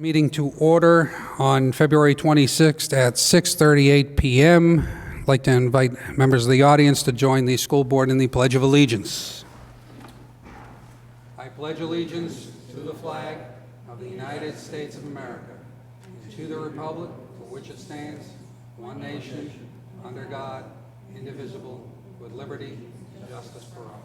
Meeting to order on February 26th at 6:38 p.m. I'd like to invite members of the audience to join the school board in the Pledge of Allegiance. I pledge allegiance to the flag of the United States of America and to the republic for which it stands, one nation, under God, indivisible, with liberty and justice for all.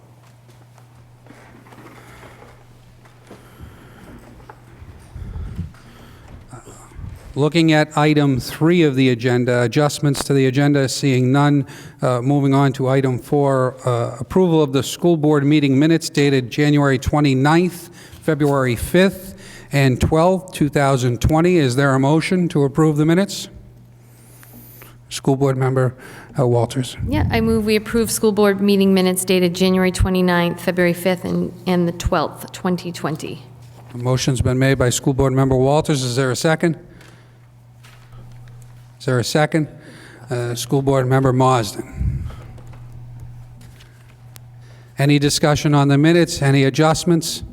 Looking at item 3 of the agenda, adjustments to the agenda, seeing none. Moving on to item 4, approval of the school board meeting minutes dated January 29th, February 5th, and 12th, 2020. Is there a motion to approve the minutes? School board member Walters. Yeah, I move we approve school board meeting minutes dated January 29th, February 5th, and the 12th, 2020. A motion's been made by school board member Walters. Is there a second? Is there a second? School board member Marsden. Any discussion on the minutes? Any adjustments?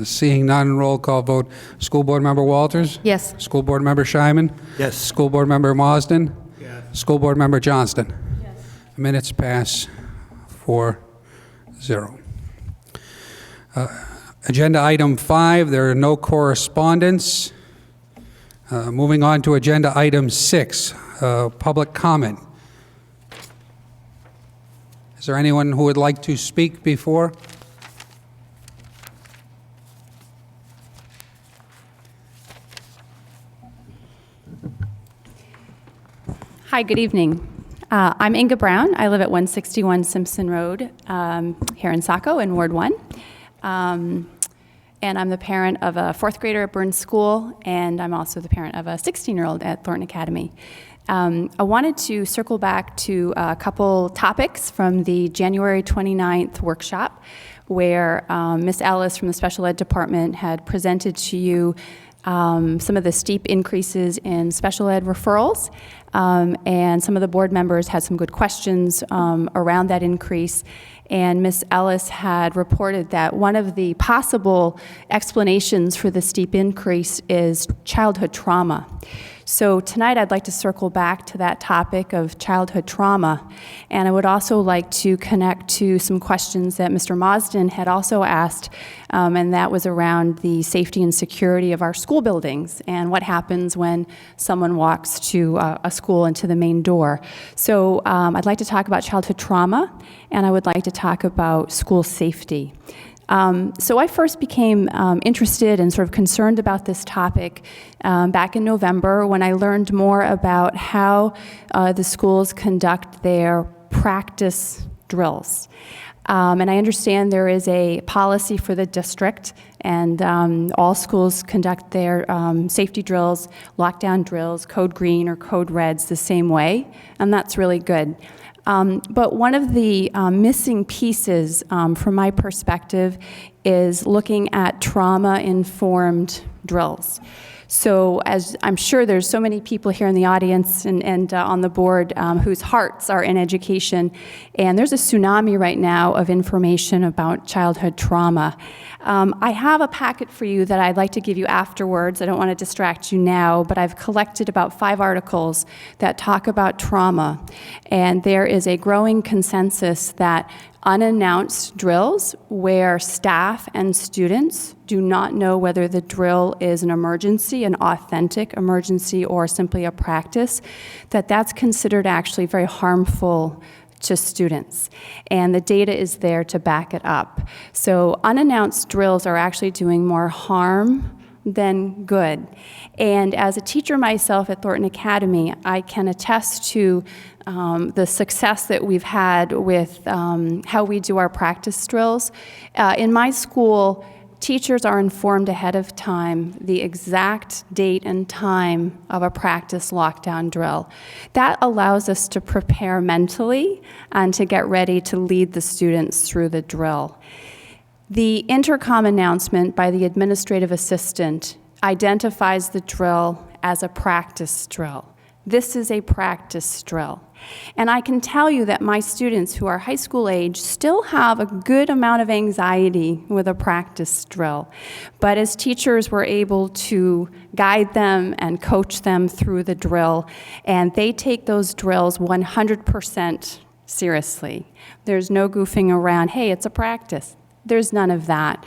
Seeing none, roll call vote. School board member Walters? Yes. School board member Scheiman? Yes. School board member Marsden? Yes. School board member Johnston? Yes. Minutes pass 4-0. Agenda item 5, there are no correspondence. Moving on to agenda item 6, public comment. Is there anyone who would like to speak before? Hi, good evening. I'm Inga Brown. I live at 161 Simpson Road here in Saco in Ward 1. And I'm the parent of a 4th grader at Burns School, and I'm also the parent of a 16-year-old at Thornton Academy. I wanted to circle back to a couple topics from the January 29th workshop, where Ms. Ellis from the Special Ed Department had presented to you some of the steep increases in special ed referrals, and some of the board members had some good questions around that increase. And Ms. Ellis had reported that one of the possible explanations for the steep increase is childhood trauma. So tonight I'd like to circle back to that topic of childhood trauma, and I would also like to connect to some questions that Mr. Marsden had also asked, and that was around the safety and security of our school buildings and what happens when someone walks to a school into the main door. So I'd like to talk about childhood trauma, and I would like to talk about school safety. So I first became interested and sort of concerned about this topic back in November when I learned more about how the schools conduct their practice drills. And I understand there is a policy for the district, and all schools conduct their safety drills, lockdown drills, code green or code reds the same way, and that's really good. But one of the missing pieces from my perspective is looking at trauma-informed drills. So as I'm sure there's so many people here in the audience and on the board whose hearts are in education, and there's a tsunami right now of information about childhood trauma. I have a packet for you that I'd like to give you afterwards. I don't want to distract you now, but I've collected about 5 articles that talk about trauma, and there is a growing consensus that unannounced drills where staff and students do not know whether the drill is an emergency, an authentic emergency, or simply a practice, that's considered actually very harmful to students. And the data is there to back it up. So unannounced drills are actually doing more harm than good. And as a teacher myself at Thornton Academy, I can attest to the success that we've had with how we do our practice drills. In my school, teachers are informed ahead of time the exact date and time of a practice lockdown drill. That allows us to prepare mentally and to get ready to lead the students through the drill. The intercom announcement by the administrative assistant identifies the drill as a practice drill. This is a practice drill. And I can tell you that my students who are high school age still have a good amount of anxiety with a practice drill. But as teachers, we're able to guide them and coach them through the drill, and they take those drills 100% seriously. There's no goofing around, hey, it's a practice. There's none of that.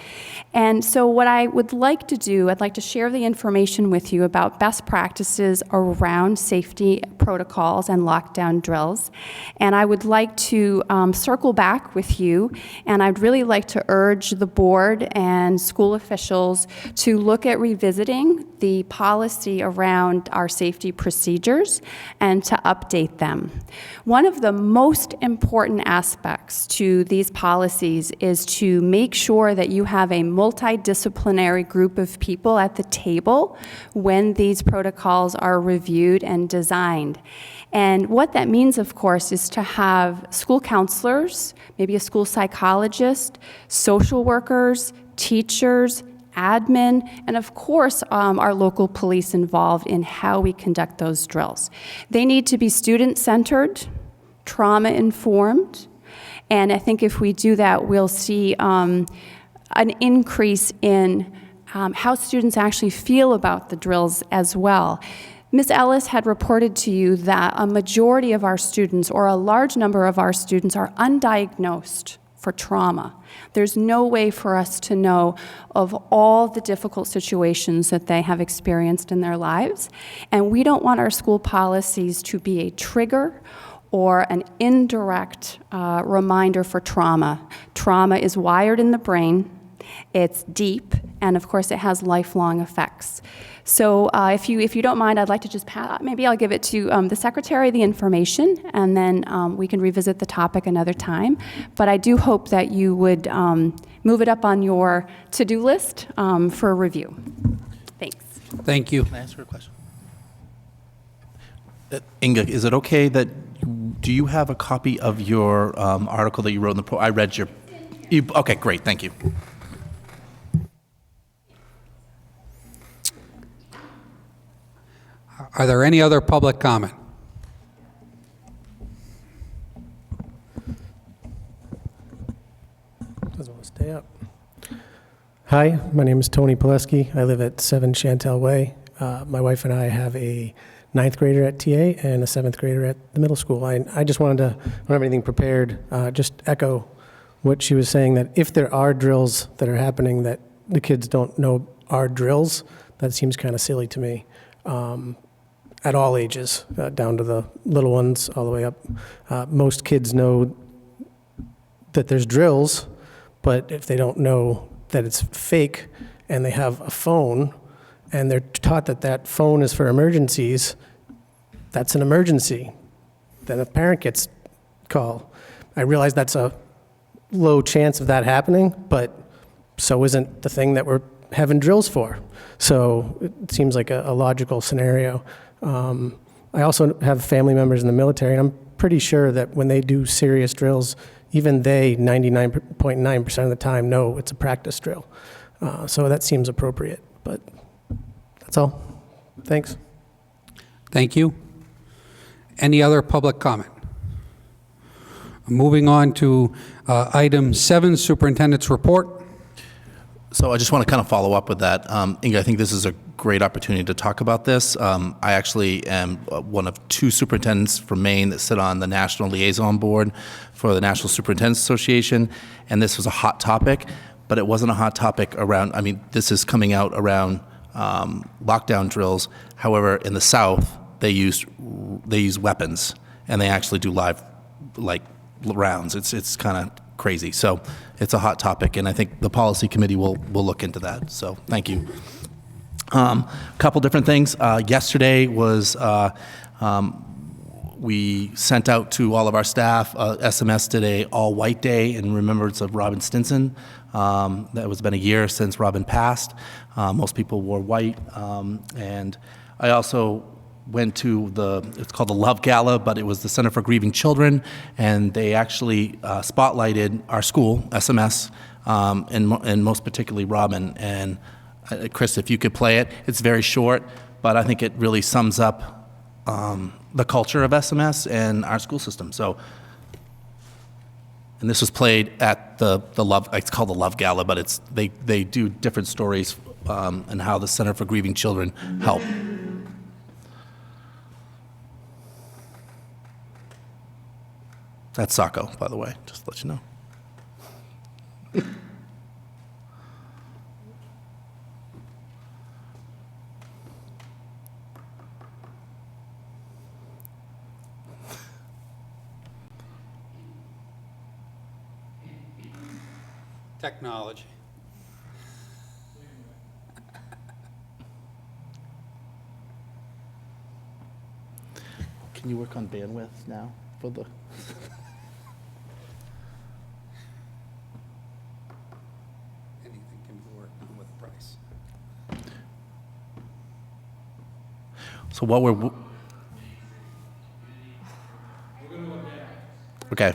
And so what I would like to do, I'd like to share the information with you about best practices around safety protocols and lockdown drills. And I would like to circle back with you, and I'd really like to urge the board and school officials to look at revisiting the policy around our safety procedures and to update them. One of the most important aspects to these policies is to make sure that you have a multidisciplinary group of people at the table when these protocols are reviewed and designed. And what that means, of course, is to have school counselors, maybe a school psychologist, social workers, teachers, admin, and of course, our local police involved in how we conduct those drills. They need to be student-centered, trauma-informed, and I think if we do that, we'll see an increase in how students actually feel about the drills as well. Ms. Ellis had reported to you that a majority of our students, or a large number of our students, are undiagnosed for trauma. There's no way for us to know of all the difficult situations that they have experienced in their lives, and we don't want our school policies to be a trigger or an indirect reminder for trauma. Trauma is wired in the brain, it's deep, and of course it has lifelong effects. So if you don't mind, I'd like to just maybe I'll give it to the secretary, the information, and then we can revisit the topic another time. But I do hope that you would move it up on your to-do list for review. Thanks. Thank you. Can I ask her a question? Inga, is it okay that, do you have a copy of your article that you wrote in the, I read your, okay, great, thank you. Are there any other public comment? Doesn't want to stay up. Hi, my name is Tony Pileski. I live at 7 Chantel Way. My wife and I have a 9th grader at TA and a 7th grader at the middle school. I just wanted to, I don't have anything prepared, just echo what she was saying, that if there are drills that are happening that the kids don't know are drills, that seems kind of silly to me. At all ages, down to the little ones all the way up. Most kids know that there's drills, but if they don't know that it's fake and they have a phone and they're taught that that phone is for emergencies, that's an emergency. Then a parent gets called. I realize that's a low chance of that happening, but so isn't the thing that we're having drills for. So it seems like a logical scenario. I also have family members in the military, and I'm pretty sure that when they do serious drills, even they, 99.9% of the time, know it's a practice drill. So that seems appropriate, but that's all. Thanks. Thank you. Any other public comment? Moving on to item 7, Superintendent's report. So I just want to kind of follow up with that. Inga, I think this is a great opportunity to talk about this. I actually am one of 2 superintendents from Maine that sit on the National Liaison Board for the National Superintendents Association, and this was a hot topic, but it wasn't a hot topic around, I mean, this is coming out around lockdown drills. However, in the South, they use weapons, and they actually do live, like, rounds. It's kind of crazy. So it's a hot topic, and I think the policy committee will look into that. So thank you. A couple different things. Yesterday was we sent out to all of our staff SMS today, all white day in remembrance of Robin Stinson. That was been a year since Robin passed. Most people wore white, and I also went to it's called the Love Gala, but it was the Center for Grieving Children, and they actually spotlighted our school, SMS, and most particularly Robin. And Chris, if you could play it, it's very short, but I think it really sums up the culture of SMS and our school system. So, and this was played at the Love, it's called the Love Gala, but they do different stories and how the Center for Grieving Children help. That's Saco, by the way, just to let you know. Technology. Can you work on bandwidth now for the? Anything can be worked on with price. So what we're okay.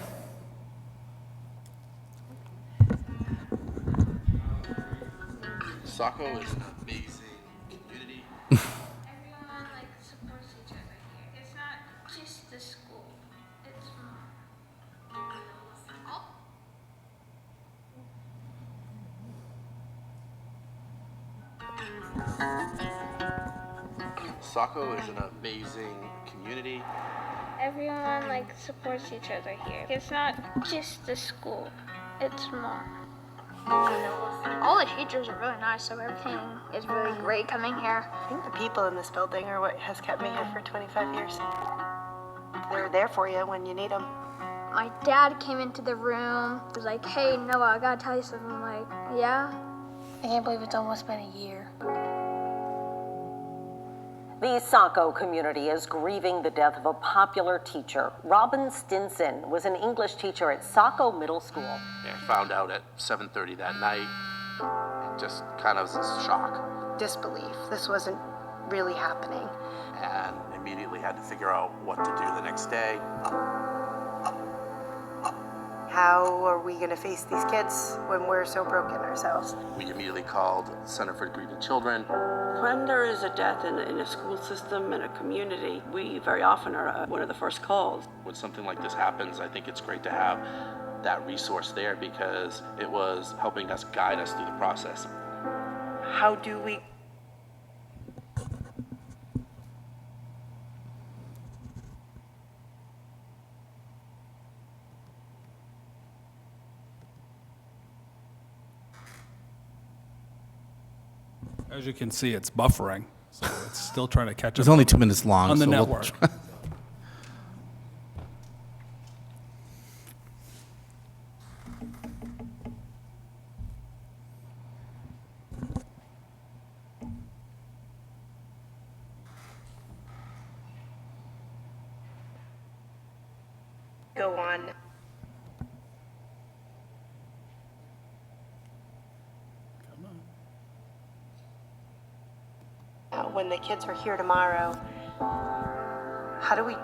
Saco is an amazing community. Everyone supports each other here. It's not just the school. It's more. Oh. Saco is an amazing community. Everyone supports each other here. It's not just the school. It's more. All the teachers are really nice, so everything is really great coming here. I think the people in this building are what has kept me here for 25 years. They're there for you when you need them. My dad came into the room. He was like, "Hey, Noah, I gotta tell you something." I'm like, "Yeah?" I can't believe it's almost been a year. The Saco community is grieving the death of a popular teacher. Robin Stinson was an English teacher at Saco Middle School. I found out at 7:30 that night. Just kind of shock. Disbelief. This wasn't really happening. And immediately had to figure out what to do the next day. How are we going to face these kids when we're so broken ourselves? We immediately called Center for Grieving Children. When there is a death in a school system, in a community, we very often are one of the first calls. When something like this happens, I think it's great to have that resource there because it was helping us guide us through the process. How do we... As you can see, it's buffering, so it's still trying to catch It's up only 2 minutes long. on the so we'll network. try. go on? When the kids are here tomorrow, how do we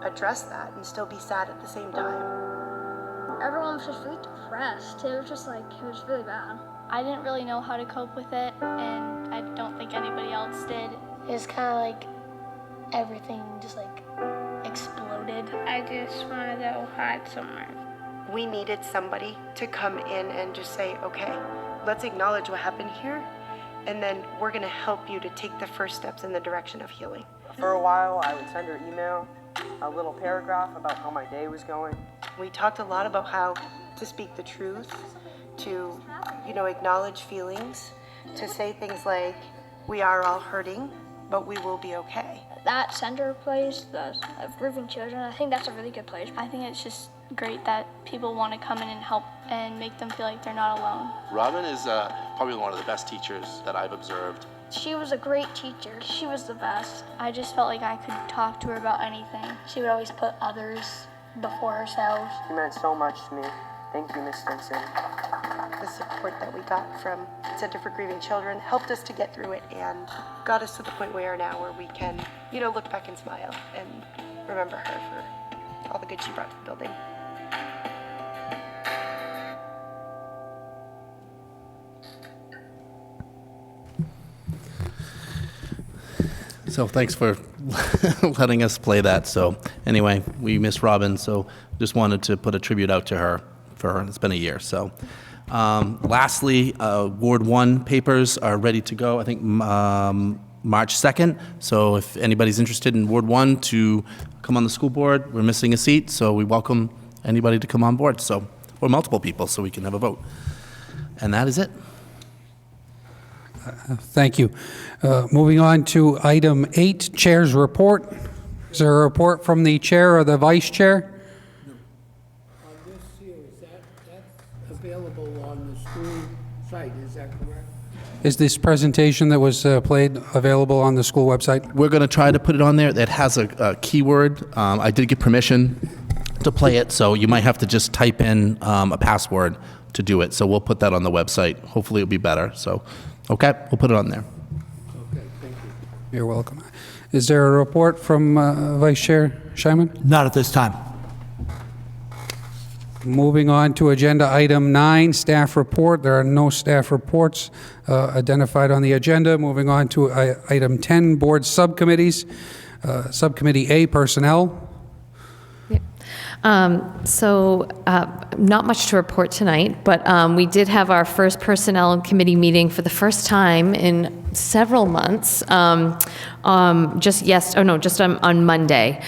address that and still be sad at the same time? Everyone was just really depressed. It was just it was really bad. I didn't really know how to cope with it, and I don't think anybody else did. It was kind of everything just exploded. I just wanted to go hide somewhere. We needed somebody to come in and just say, okay, let's acknowledge what happened here, and then we're gonna help you to take the first steps in the direction of healing. For a while, I would send her email, a little paragraph about how my day was going. We talked a lot about how to speak the truth, to, acknowledge feelings, to say things like, we are all hurting, but we will be okay. That center place, the Grieving Children, I think that's a really good place. I think it's just great that people want to come in and help and make them feel like they're not alone. Robin is probably one of the best teachers that I've observed. She was a great teacher. She was the best. I just felt like I could talk to her about anything. She would always put others before herself. She meant so much to me. Thank you, Miss Stinson. The support that we got from Center for Grieving Children helped us to get through it and got us to the point we are now where we can, look back and smile and remember her for all the good she brought to the building. So thanks for letting us play that. So anyway, we miss Robin, so just wanted to put a tribute out to her. It's been a year. So lastly, Ward 1 papers are ready to go, I think March 2nd. So if anybody's interested in Ward 1 to come on the school board, we're missing a seat, so we welcome anybody to come on board, so, or multiple people, so we can have a vote. And that is it. Thank you. Moving on to item 8, Chair's Report. Is there a report from the Chair or the Vice Chair? This here, that's available on the school site, is that correct? Is this presentation that was played available on the school website? We're going to try to put it on there. That has a keyword. I did get permission to play it, so you might have to just type in a password to do it. So we'll put that on the website. Hopefully it'll be better. So, okay, we'll put it on there. Okay, thank you. You're welcome. Is there a report from Vice Chair Scheinman? Not at this time. Moving on to agenda item 9, staff report. There are no staff reports identified on the agenda. Moving on to item 10, board subcommittees. Subcommittee A, personnel. Not much to report tonight, but we did have our first personnel committee meeting for the first time in several months. Just on Monday.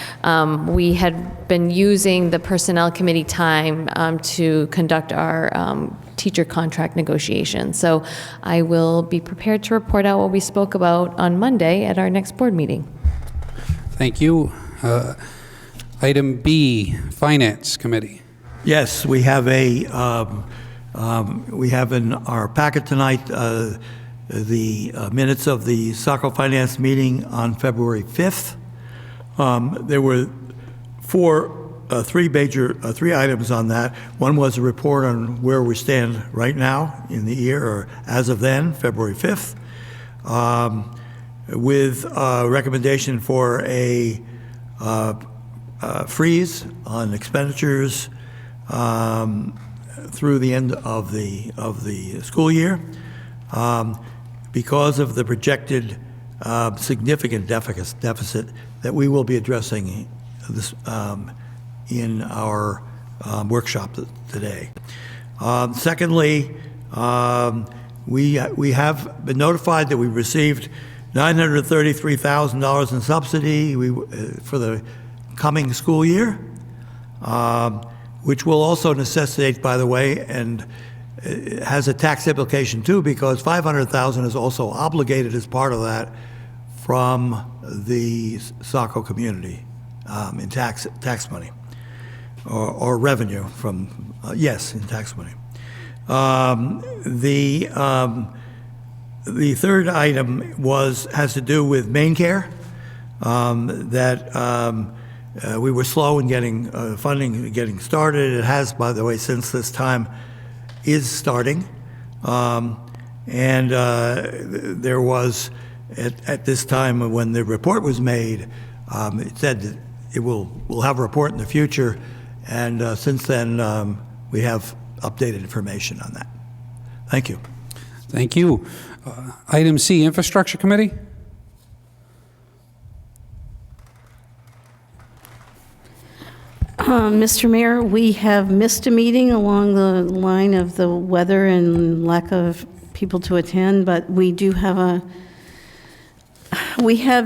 We had been using the personnel committee time to conduct our teacher contract negotiations. So I will be prepared to report out what we spoke about on Monday at our next board meeting. Thank you. Item B, Finance Committee. Yes, we have we have in our packet tonight the minutes of the Saco Finance meeting on February 5th. There were three items on that. One was a report on where we stand right now in the year, or as of then, February 5th, with a recommendation for a freeze on expenditures through the end of the school year because of the projected significant deficit that we will be addressing this in our workshop today. Secondly, we have been notified that we received $933,000 in subsidy for the coming school year, which will also necessitate, by the way, and it has a tax implication too, because $500,000 is also obligated as part of that from the Saco community in tax money or revenue from in tax money. The third item has to do with main care, that we were slow in getting funding, getting started. It has, by the way, since this time is starting. There was, at this time when the report was made, it said that we'll have a report in the future, and since then we have updated information on that. Thank you. Thank you. Item C, Infrastructure Committee. Mr. Mayor, we have missed a meeting along the line of the weather and lack of people to attend, but we do have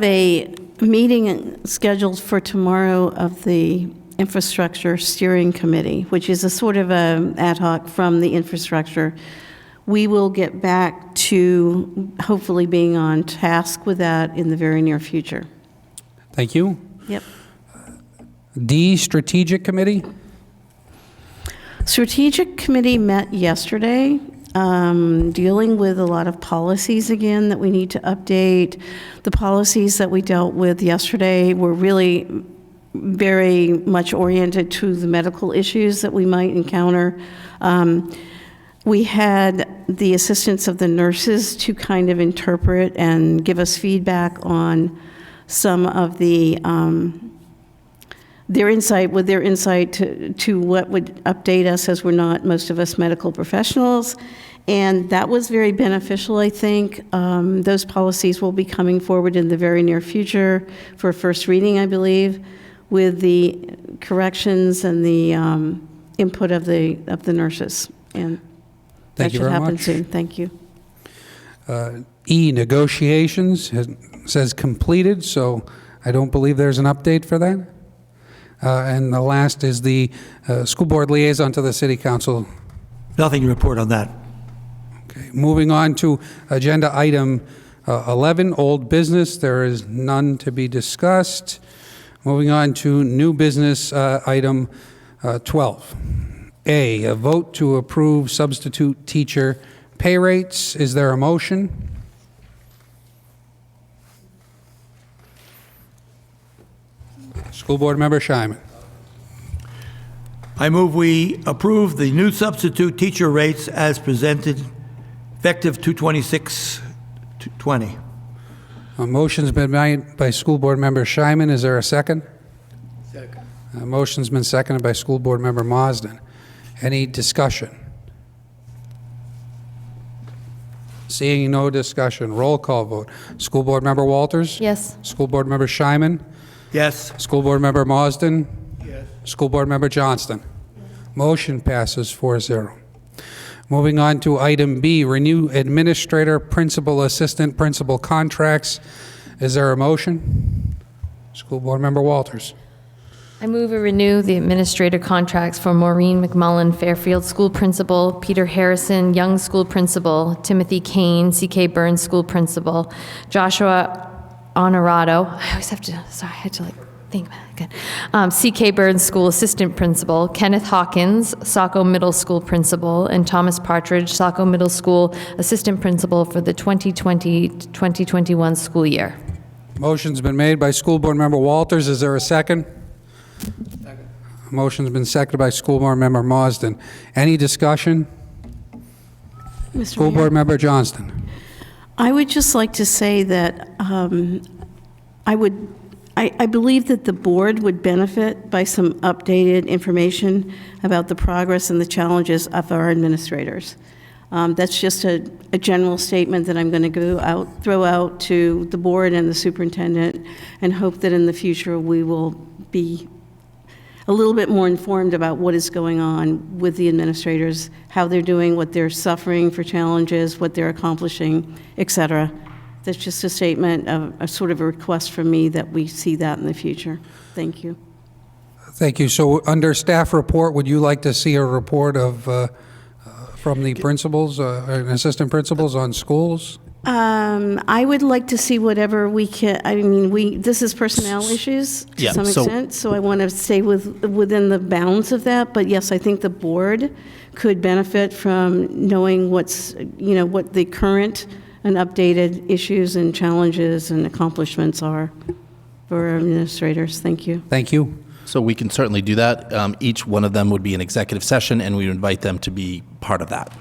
a meeting scheduled for tomorrow of the Infrastructure Steering Committee, which is a sort of a ad hoc from the infrastructure. We will get back to hopefully being on task with that in the very near future. Thank you. Yep. D, Strategic Committee. Strategic Committee met yesterday, dealing with a lot of policies again that we need to update. The policies that we dealt with yesterday were really very much oriented to the medical issues that we might encounter. We had the assistance of the nurses to kind of interpret and give us feedback on some of the their insight to what would update us, as we're not, most of us, medical professionals. And that was very beneficial, I think. Those policies will be coming forward in the very near future for first reading, I believe, with the corrections and the input of the nurses. And Thank that you should very happen much. soon. Thank you. E, negotiations, says completed, so I don't believe there's an update for that. And the last is the school board liaison to the city council. Nothing to report on that. Okay, moving on to agenda item 11, old business. There is none to be discussed. Moving on to new business item 12. A vote to approve substitute teacher pay rates. Is there a motion? School Board Member Scheinman. I move we approve the new substitute teacher rates as presented, effective 2/26/20. A motion's been made by School Board Member Scheinman. Is there a second? Second. A motion's been seconded by School Board Member Marsden. Any discussion? Seeing no discussion, roll call vote. School Board Member Walters? Yes. School Board Member Scheinman? Yes. School Board Member Marsden? Yes. School Board Member Johnston? Motion passes 4-0. Moving on to item B, renew administrator, principal, assistant principal contracts. Is there a motion? School Board Member Walters. I move to renew the administrator contracts for Maureen McMullen, Fairfield School Principal, Peter Harrison, Young School Principal, Timothy Kane, C.K. Burns School Principal, Joshua Honorato. I always have to, sorry, I had to think about it again. C.K. Burns School Assistant Principal, Kenneth Hawkins, Saco Middle School Principal, and Thomas Partridge, Saco Middle School Assistant Principal for the 2020-2021 school year. Motion's been made by School Board Member Walters. Is there a second? Second. Motion's been seconded by School Board Member Marsden. Any discussion? Mr. School Mayor? Board Member Johnston. I would just like to say that I believe that the board would benefit by some updated information about the progress and the challenges of our administrators. That's just a general statement that I'm going to throw out to the board and the superintendent, and hope that in the future we will be a little bit more informed about what is going on with the administrators, how they're doing, what they're suffering for challenges, what they're accomplishing, et cetera. That's just a statement of a sort of a request from me that we see that in the future. Thank you. Thank you. So under staff report, would you like to see a report of from the principals and assistant principals on schools? I would like to see whatever we can. I mean, this is personnel issues to Yeah, some extent, so I want to stay within the bounds of that. But yes, I think the board could benefit from knowing what the current and updated issues and challenges and accomplishments are for our administrators. Thank you. Thank you. So we can certainly do that. Each one of them would be an executive session, and we would invite them to be part of that.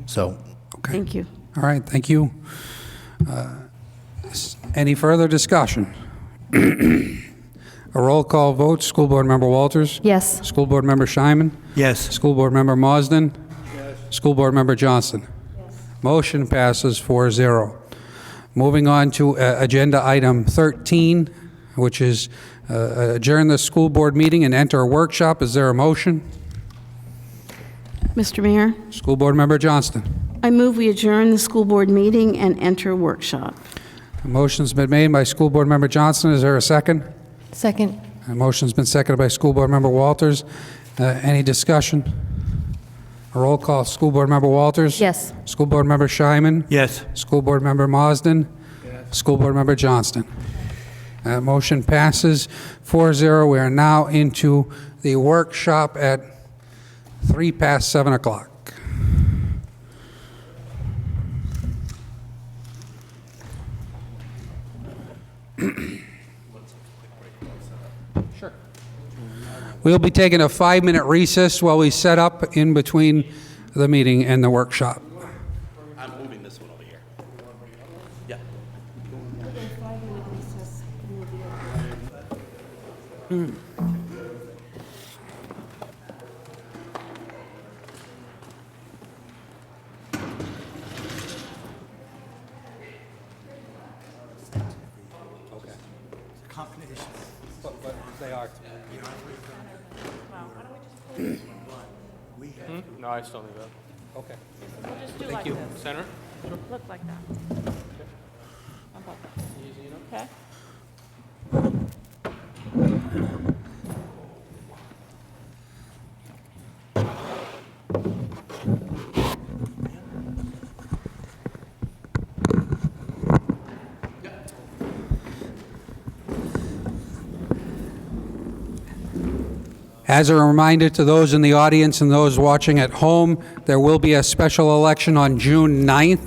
So, okay. Thank you. All right, thank you. Any further discussion? A roll call vote. School Board Member Walters? Yes. School Board Member Scheinman? Yes. School Board Member Marsden? Yes. School Board Member Johnston? Yes. Motion passes 4-0. Moving on to agenda item 13, which is adjourn the school board meeting and enter a workshop. Is there a motion? Mr. Mayor, School Board Member Johnston. I move we adjourn the school board meeting and enter workshop. A motion's been made by School Board Member Johnston. Is there a second? Second. A motion's been seconded by School Board Member Walters. Any discussion? A roll call. School Board Member Walters? Yes. School Board Member Scheinman? Yes. School Board Member Marsden? Yes. School Board Member Johnston? Motion passes 4-0. We are now into the workshop at 7:03. Sure. We'll be taking a 5-minute recess while we set up in between the meeting and the workshop. I'm moving this one over here. Yeah. But they are. No, I still need that. Okay. We'll just do Thank like you. this. Center? Look like that. How about that? Easy enough? Okay. As a reminder to those in the audience and those watching at home, there will be a special election on June 9th,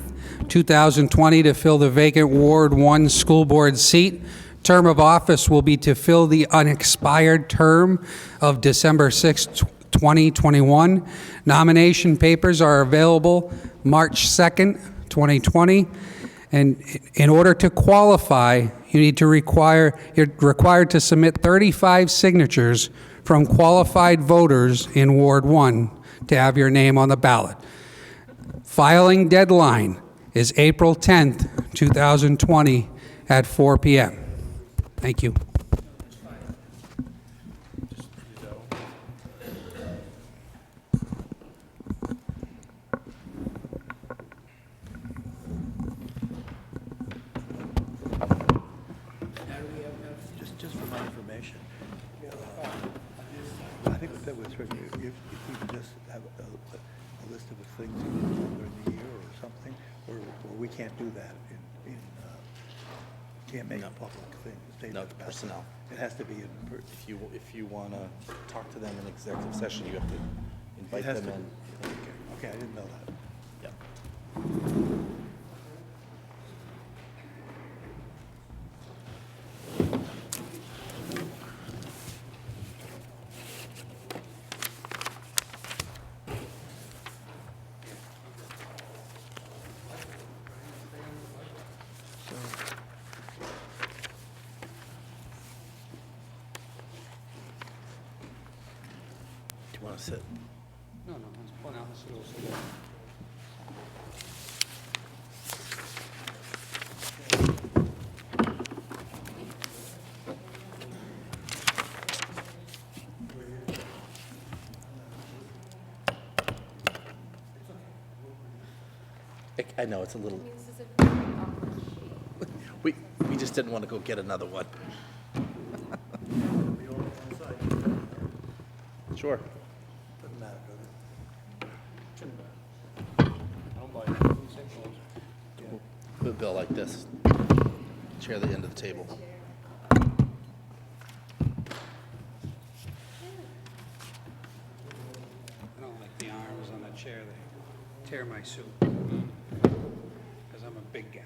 2020 to fill the vacant Ward 1 school board seat. Term of office will be to fill the unexpired term of December 6, 2021. Nomination papers are available March 2nd, 2020. And in order to qualify, you're required to submit 35 signatures from qualified voters in Ward 1 to have your name on the ballot. Filing deadline is April 10th, 2020 at 4 p.m. Thank you. Just for my information, I think that was, if we could just have a list of the things during the year or something, or we can't do that can't make a public thing. No, personnel. It has to be in. If you want to talk to them in executive session, you have to invite them in. Okay, I didn't know that. Yeah. Do you want to sit? No, let's point out this little. I know, it's a little... We just didn't want to go get another one. Sure. Doesn't matter, Put a bill like this. Chair at the end of the table. I don't like the arms on the chair. They tear my suit. Because I'm a big guy.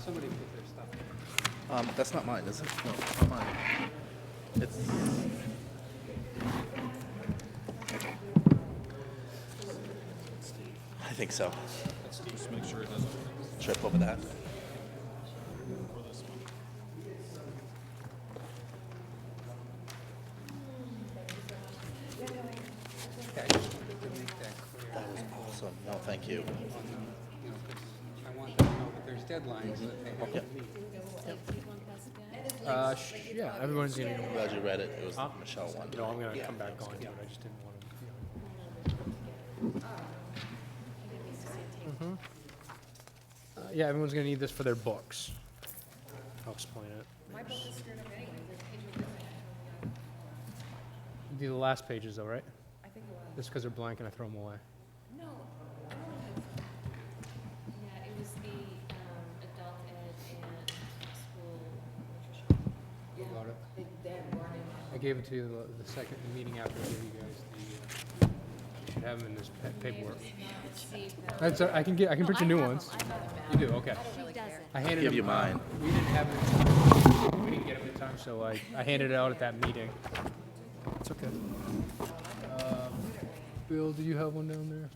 Somebody put their stuff there. That's not mine, is it? No, it's not mine. It's... I think so. Let's just make sure it doesn't. Trip over that. Okay, I just wanted to make that clear. That was awesome. No, thank you. You know, 'cause I want them to know that there's deadlines that they have to meet. Yeah, everyone's gonna. I'm glad you read it. It was the Michelle one. No, I'm gonna come back on to it. I just didn't want to. Yeah, everyone's gonna need this for their books. I'll explain it. My book is screwed up anyway. Do the last pages though, right? I think it was. Just because they're blank and I throw them away. No. Yeah, it was the adult ed and school nutrition. You got it? They had warning. I gave it to you the second meeting after I gave you guys the. You should have them in this paperwork. That's I can print you new ones. You do, okay. I handed Give them. you mine. We didn't have it in time. We didn't get them in time, so I handed it out at that meeting. It's okay. Bill, do you have one down there?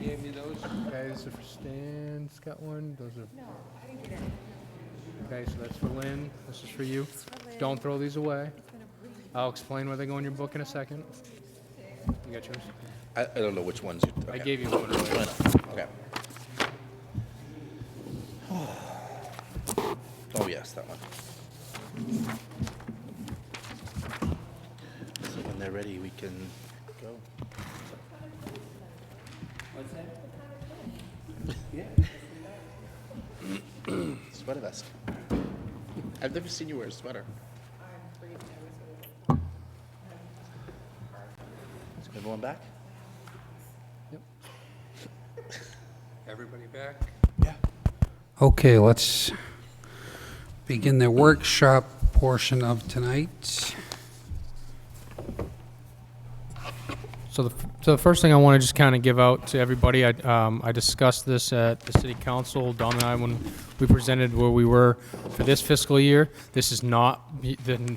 You gave me those? Okay, this is for Stan's got one. Those are. No, I didn't get it. Okay, so that's for Lynn. This is for you. Don't throw these away. I'll explain where they go in your book in a second. You got yours? I don't know which ones you. Okay. I gave you one earlier. Okay. Oh, yes, that one. So when they're ready, we can go. What's that? Sweater vest. I've never seen you wear a sweater. Is everyone back? Yep. Everybody back? Yeah. Okay, let's begin the workshop portion of tonight. So the first thing I want to just kind of give out to everybody, I discussed this at the city council, Dom and I, when we presented where we were for this fiscal year. This is not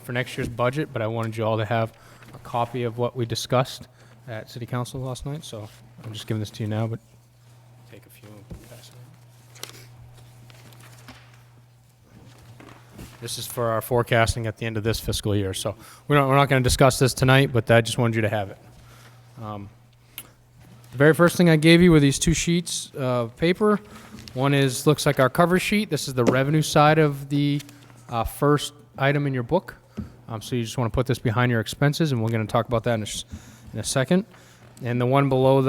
for next year's budget, but I wanted you all to have a copy of what we discussed at city council last night. So I'm just giving this to you now, but take a few and pass it on. This is for our forecasting at the end of this fiscal year. So we're not going to discuss this tonight, but I just wanted you to have it. The very first thing I gave you were these two sheets of paper. One looks like our cover sheet. This is the revenue side of the first item in your book. So you just want to put this behind your expenses, and we're going to talk about that in a second. And the one below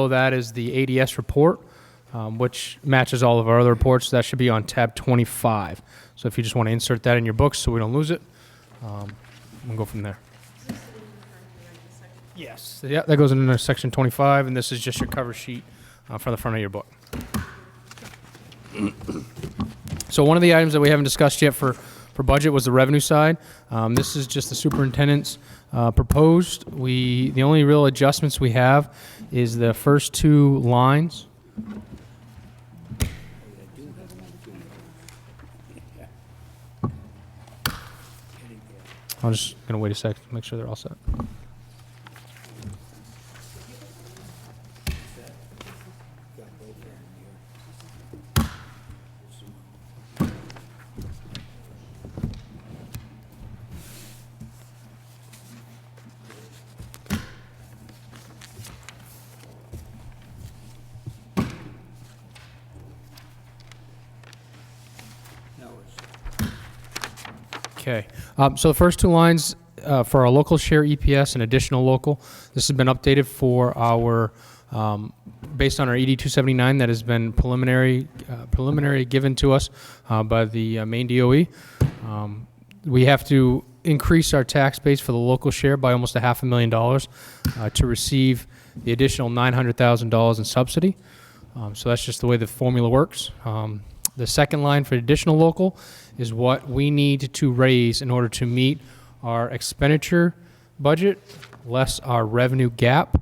that is the ADS report, which matches all of our other reports. That should be on tab 25. So if you just want to insert that in your books so we don't lose it, we'll go from there. Yes. Yeah, that goes into section 25, and this is just your cover sheet for the front of your book. So one of the items that we haven't discussed yet for budget was the revenue side. This is just the superintendent's proposed. The only real adjustments we have is the first two lines. I'm just going to wait a sec to make sure they're all set. Okay, so the first two lines for our local share EPS and additional local, this has been updated for our, based on our ED 279 that has been preliminary given to us by the Maine DOE. We have to increase our tax base for the local share by almost $500,000 to receive the additional $900,000 in subsidy. So that's just the way the formula works. The second line for additional local is what we need to raise in order to meet our expenditure budget less our revenue gap.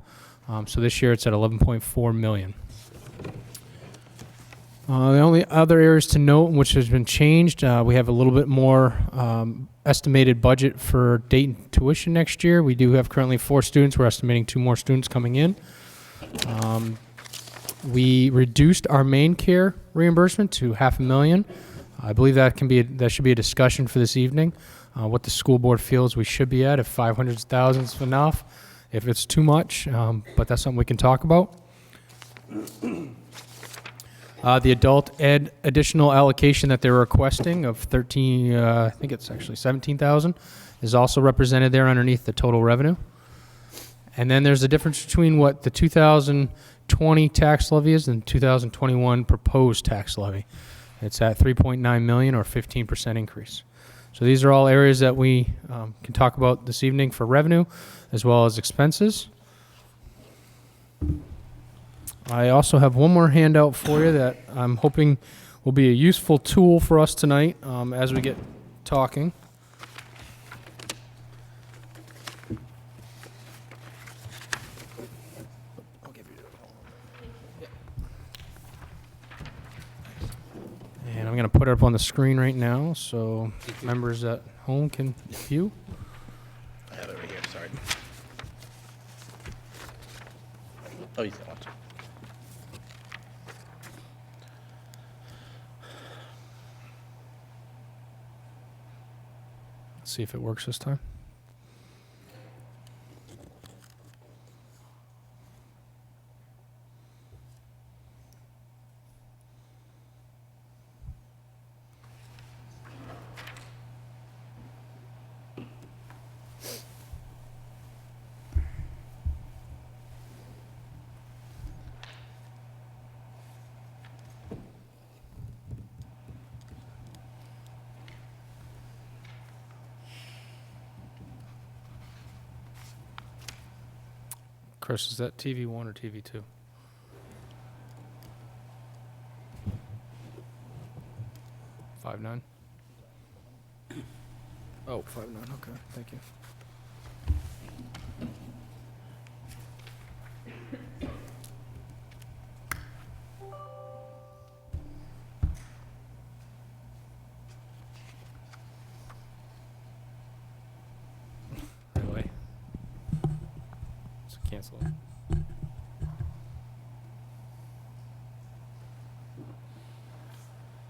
So this year it's at $11.4 million. The only other areas to note which has been changed, we have a little bit more estimated budget for Dayton tuition next year. We do have currently 4 students. We're estimating 2 more students coming in. We reduced our main care reimbursement to $500,000. I believe that should be a discussion for this evening. What the school board feels we should be at, if 500,000 is enough, if it's too much, but that's something we can talk about. The adult ed additional allocation that they're requesting of I think it's actually 17,000, is also represented there underneath the total revenue. And then there's a difference between what the 2020 tax levy is and 2021 proposed tax levy. It's at 3.9 million or 15% increase. So these are all areas that we can talk about this evening for revenue as well as expenses. I also have one more handout for you that I'm hoping will be a useful tool for us tonight as we get talking. And I'm going to put it up on the screen right now so members at home can view. I have it right here, sorry. Oh, you don't want to. Let's see if it works this time. Chris, is that TV1 or TV2? $5.9. Oh, $5.9. Okay, thank you. Really? Let's cancel it.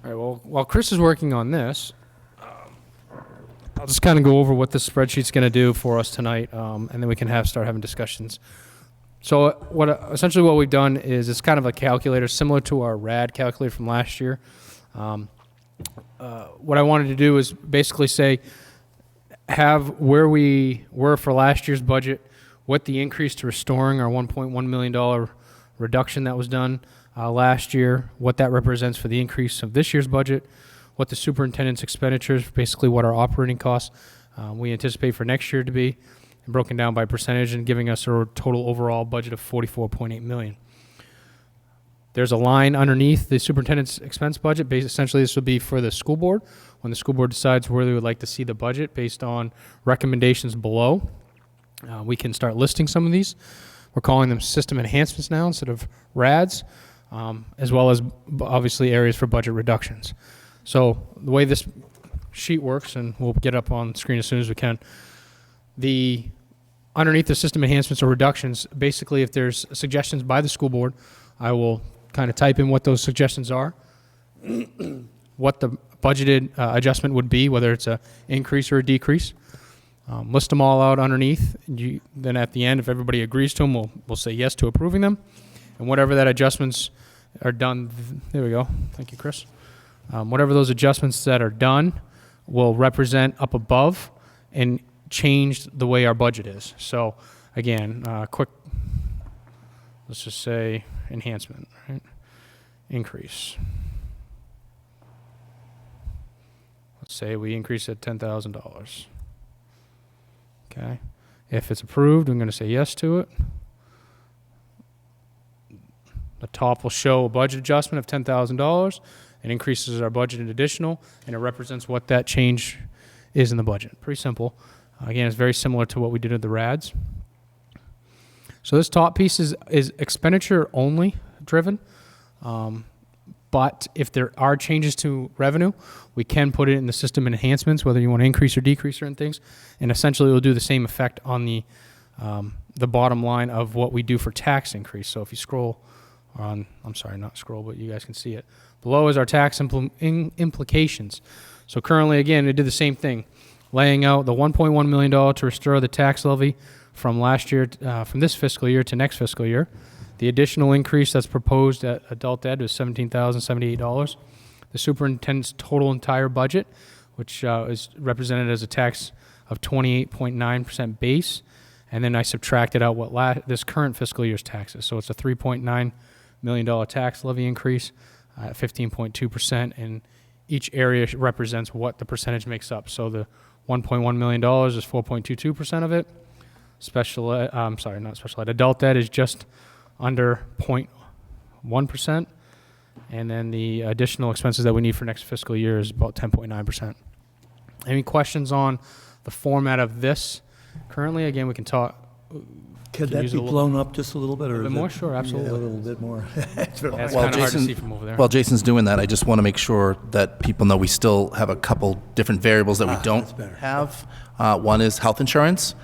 All right, well, while Chris is working on this, I'll just kind of go over what this spreadsheet's going to do for us tonight, and then we can start having discussions. So essentially what we've done is it's kind of a calculator similar to our RAD calculator from last year. What I wanted to do is basically say, have where we were for last year's budget, what the increase to restoring our $1.1 million reduction that was done last year, what that represents for the increase of this year's budget, what the superintendent's expenditures, basically what our operating costs we anticipate for next year to be, and broken down by percentage and giving us a total overall budget of $44.8 million. There's a line underneath the superintendent's expense budget. Essentially, this would be for the school board. When the school board decides where they would like to see the budget based on recommendations below, we can start listing some of these. We're calling them system enhancements now instead of RADs, as well as obviously areas for budget reductions. So the way this sheet works, and we'll get up on screen as soon as we can, underneath the system enhancements or reductions, basically if there's suggestions by the school board, I will kind of type in what those suggestions are, what the budgeted adjustment would be, whether it's an increase or a decrease. List them all out underneath. Then at the end, if everybody agrees to them, we'll say yes to approving them. And whatever that adjustments are done, there we go. Thank you, Chris. Whatever those adjustments that are done will represent up above and change the way our budget is. So again, quick, let's just say enhancement, right? Increase. Let's say we increase it $10,000. Okay. If it's approved, I'm going to say yes to it. The top will show a budget adjustment of $10,000. It increases our budget in additional, and it represents what that change is in the budget. Pretty simple. Again, it's very similar to what we did with the RADs. So this top piece is expenditure only driven. But if there are changes to revenue, we can put it in the system enhancements, whether you want to increase or decrease certain things. And essentially, it will do the same effect on the bottom line of what we do for tax increase. So if you scroll on, I'm sorry, not scroll, but you guys can see it. Below is our tax implications. So currently, again, it did the same thing, laying out the $1.1 million to restore the tax levy from last year, from this fiscal year to next fiscal year. The additional increase that's proposed at adult ed is $17,078. The superintendent's total entire budget, which is represented as a tax of 28.9% base, and then I subtracted out what this current fiscal year's taxes. So it's a $3.9 million tax levy increase at 15.2%, and each area represents what the percentage makes up. So the $1.1 million is 4.22% of it. Special ed, not special ed, adult ed is just under 0.1%, and then the additional expenses that we need for next fiscal year is about 10.9%. Any questions on the format of this? Currently, again, we can talk. Could that be blown up just a little bit? Or a bit more? Sure, absolutely. Yeah, a little bit more. It's kind of hard to see from over there. While Jason's doing that, I just want to make sure that people know we still have a couple different variables that we don't have. One is health insurance.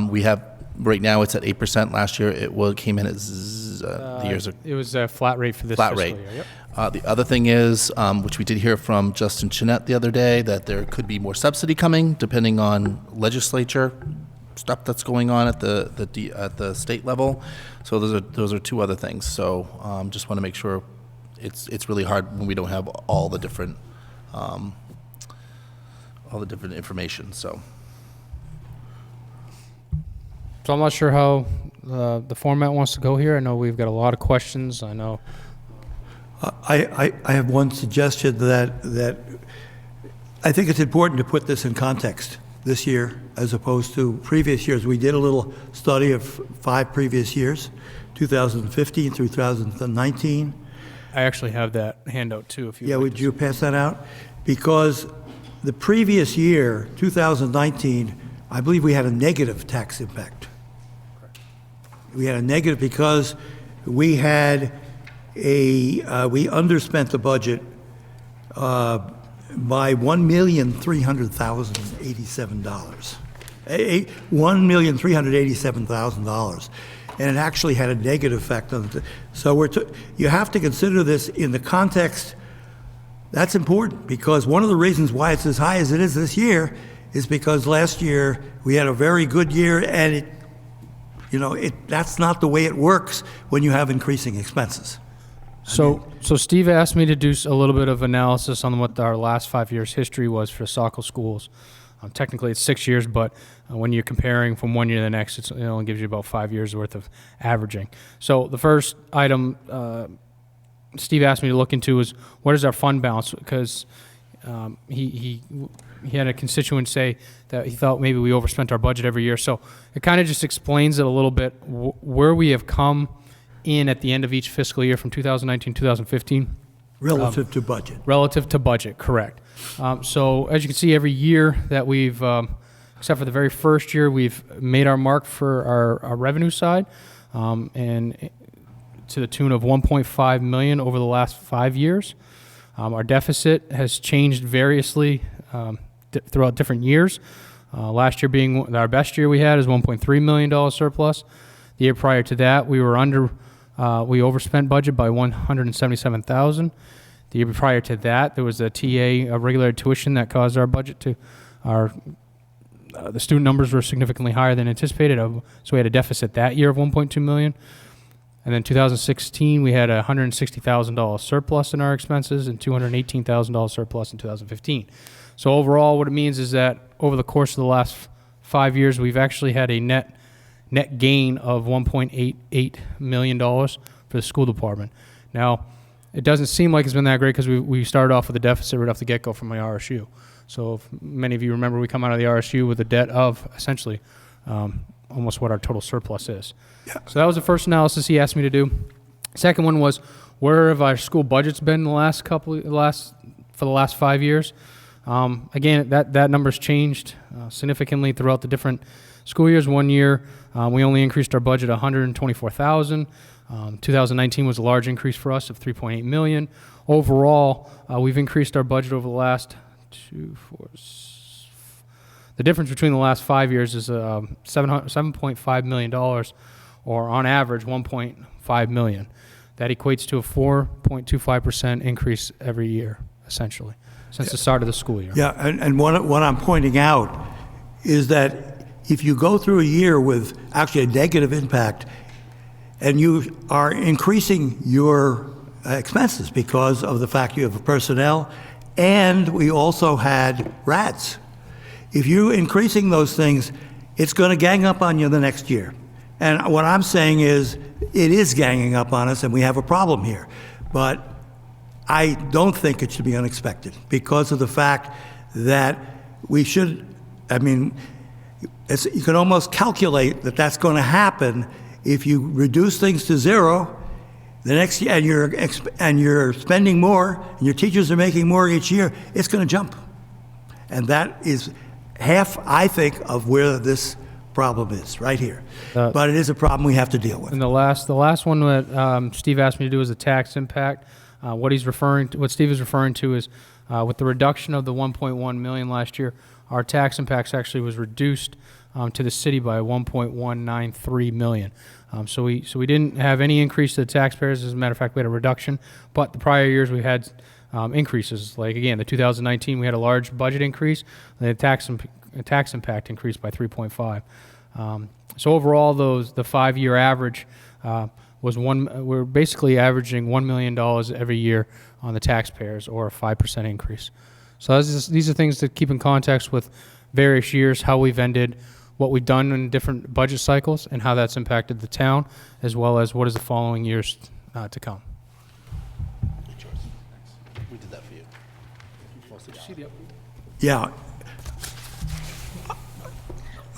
We have, right now it's at 8%. Last year it came in at the years ago. It was a flat rate for this fiscal year. Yep. The other thing is, which we did hear from Justin Chinette the other day, that there could be more subsidy coming depending on legislature stuff that's going on at the state level. So those are two other things. So just want to make sure it's really hard when we don't have all the different information. So I'm not sure how the format wants to go here. I know we've got a lot of questions. I know. I have one suggestion that I think it's important to put this in context. this year as opposed to previous years. We did a little study of 5 previous years, 2015 through 2019. I actually have that handout too. If you Yeah, would you pass that out? Because the previous year, 2019, I believe we had a negative tax impact. We had a negative because we had we underspent the budget by $1,300,087. $1,387,000. And it actually had a negative effect on it. So you have to consider this in the context. That's important because one of the reasons why it's as high as it is this year is because last year we had a very good year, and that's not the way it works when you have increasing expenses. So Steve asked me to do a little bit of analysis on what our last 5 years' history was for Saco schools. Technically, it's 6 years, but when you're comparing from one year to the next, it only gives you about 5 years worth of averaging. So the first item Steve asked me to look into is what is our fund balance, because he had a constituent say that he thought maybe we overspent our budget every year. So it kind of just explains it a little bit where we have come in at the end of each fiscal year from 2019 2015. Relative to budget. Relative to budget, correct. So as you can see, every year that we've, except for the very first year, we've made our mark for our revenue side, and to the tune of $1.5 million over the last 5 years. Our deficit has changed variously throughout different years. Last year being our best year we had is $1.3 million surplus. The year prior to that, we were we overspent budget by $177,000. The year prior to that, there was a regular tuition that caused our budget to the student numbers were significantly higher than anticipated. So we had a deficit that year of $1.2 million. And then 2016, we had a $160,000 surplus in our expenses and $218,000 surplus in 2015. So overall, what it means is that over the course of the last 5 years, we've actually had a net gain of $1.88 million for the school department. Now, it doesn't seem like it's been that great because we started off with a deficit right off the get-go from my RSU. So if many of you remember, we come out of the RSU with a debt of essentially almost what our total surplus is. Yeah. So that was the first analysis he asked me to do. Second one was, where have our school budgets been for the last 5 years? Again, that number's changed significantly throughout the different school years. 1 year, we only increased our budget $124,000. 2019 was a large increase for us of $3.8 million. Overall, we've increased our budget over the last the difference between the last 5 years is $7.5 million, or on average $1.5 million. That equates to a 4.25% increase every year, essentially, since the start of the school year. Yeah, and what I'm pointing out is that if you go through a year with actually a negative impact and you are increasing your expenses because of the fact you have personnel, and we also had RADs. If you're increasing those things, it's going to gang up on you the next year. And what I'm saying is, it is ganging up on us, and we have a problem here. But I don't think it should be unexpected because of the fact that we should, you can almost calculate that that's going to happen if you reduce things to zero the next year, and you're spending more, and your teachers are making more each year, it's going to jump. And that is half, I think, of where this problem is, right here. But it is a problem we have to deal with. And the last one that Steve asked me to do is the tax impact. What Steve is referring to is with the reduction of the $1.1 million last year, our tax impacts actually was reduced to the city by $1.193 million. So we didn't have any increase to the taxpayers. As a matter of fact, we had a reduction. But the prior years we had increases. Like again, the 2019 we had a large budget increase. The tax impact increased by 3.5. So overall, the 5-year average we're basically averaging $1 million every year on the taxpayers, or a 5% increase. So these are things to keep in context with various years, how we've ended, what we've done in different budget cycles, and how that's impacted the town, as well as what is the following years to come. We did that for you. Yeah.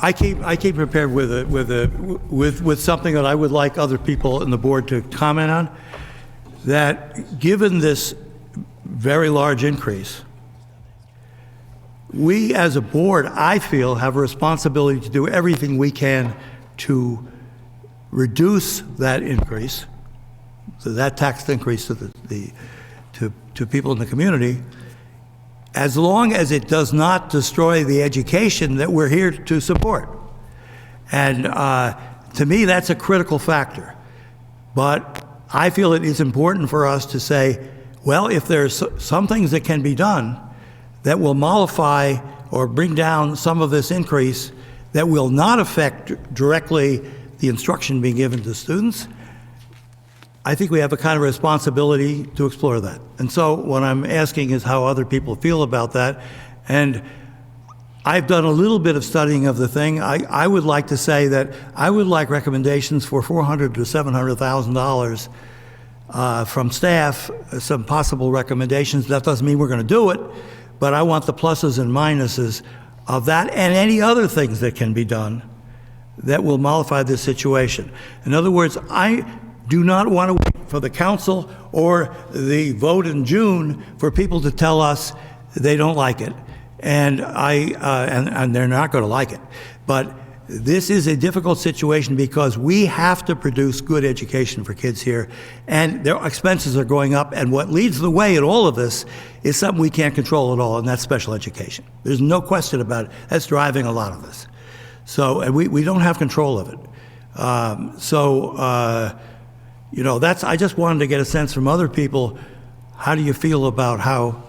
I keep prepared with something that I would like other people in the board to comment on, that given this very large increase, we as a board, I feel, have a responsibility to do everything we can to reduce that increase, so that tax increase to people in the community, as long as it does not destroy the education that we're here to support. And to me, that's a critical factor. But I feel it is important for us to say, well, if there's some things that can be done that will mollify or bring down some of this increase that will not affect directly the instruction being given to students, I think we have a kind of responsibility to explore that. And so what I'm asking is how other people feel about that. And I've done a little bit of studying of the thing. I would like to say that I would like recommendations for $400,000 to $700,000 from staff, some possible recommendations. That doesn't mean we're going to do it, but I want the pluses and minuses of that and any other things that can be done that will mollify this situation. In other words, I do not want to wait for the council or the vote in June for people to tell us they don't like it. And and they're not going to like it. But this is a difficult situation because we have to produce good education for kids here, and their expenses are going up, and what leads the way in all of this is something we can't control at all, and that's special education. There's no question about it. That's driving a lot of this. So, and we don't have control of it. You know, I just wanted to get a sense from other people, how do you feel about how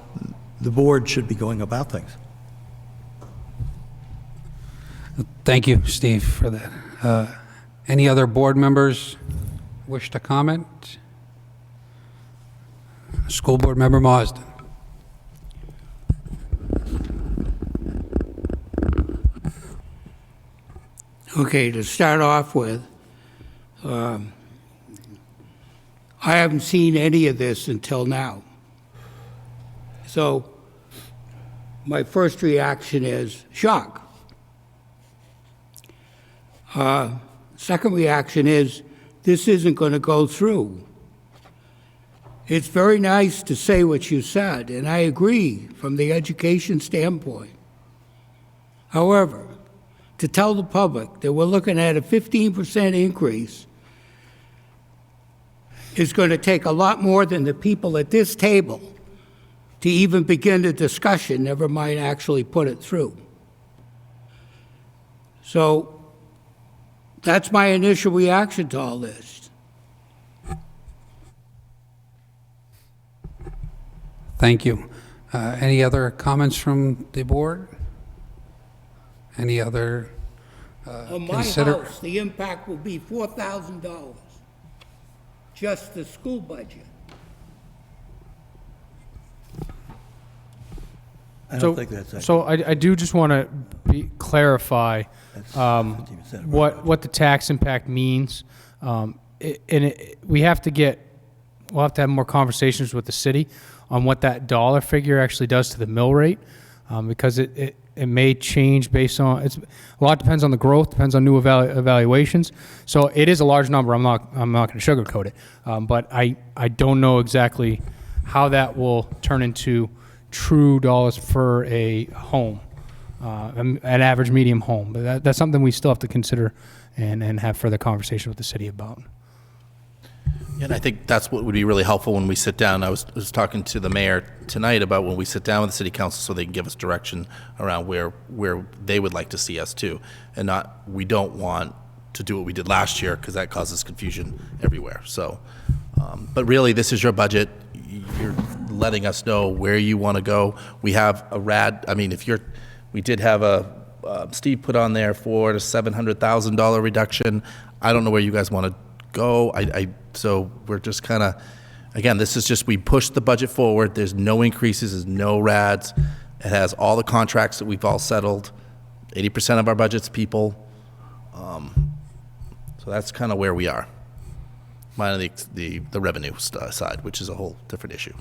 the board should be going about things? Thank you, Steve, for that. Any other board members wish to comment? School Board Member Marsden. Okay, to start off with, I haven't seen any of this until now. So my first reaction is shock. Second reaction is this isn't going to go through. It's very nice to say what you said, and I agree from the education standpoint. However, to tell the public that we're looking at a 15% increase is going to take a lot more than the people at this table to even begin the discussion, never mind actually put it through. So that's my initial reaction to all this. Thank you. Any other comments from the board? Any other On my house, the impact will be $4,000, just the school budget. I don't think that's So I do just want to clarify what the tax impact means. We'll have to have more conversations with the city on what that dollar figure actually does to the mill rate, because it may change based on, a lot depends on the growth, depends on new evaluations. So it is a large number. I'm not going to sugarcoat it, but I don't know exactly how that will turn into true dollars for a home, an average medium home. But that's something we still have to consider and have further conversation with the city about. And I think that's what would be really helpful when we sit down. I was talking to the mayor tonight about when we sit down with the city council so they can give us direction around where they would like to see us to. And we don't want to do what we did last year because that causes confusion everywhere. So, but really this is your budget. You're letting us know where you want to go. We have we did have Steve put on there $400,000 to $700,000 reduction. I don't know where you guys want to go. So we're just kind of, again, this is just, we pushed the budget forward. There's no increases, there's no RADs. It has all the contracts that we've all settled. 80% of our budget's people. So that's kind of where we are. Minus the revenue side, which is a whole different issue.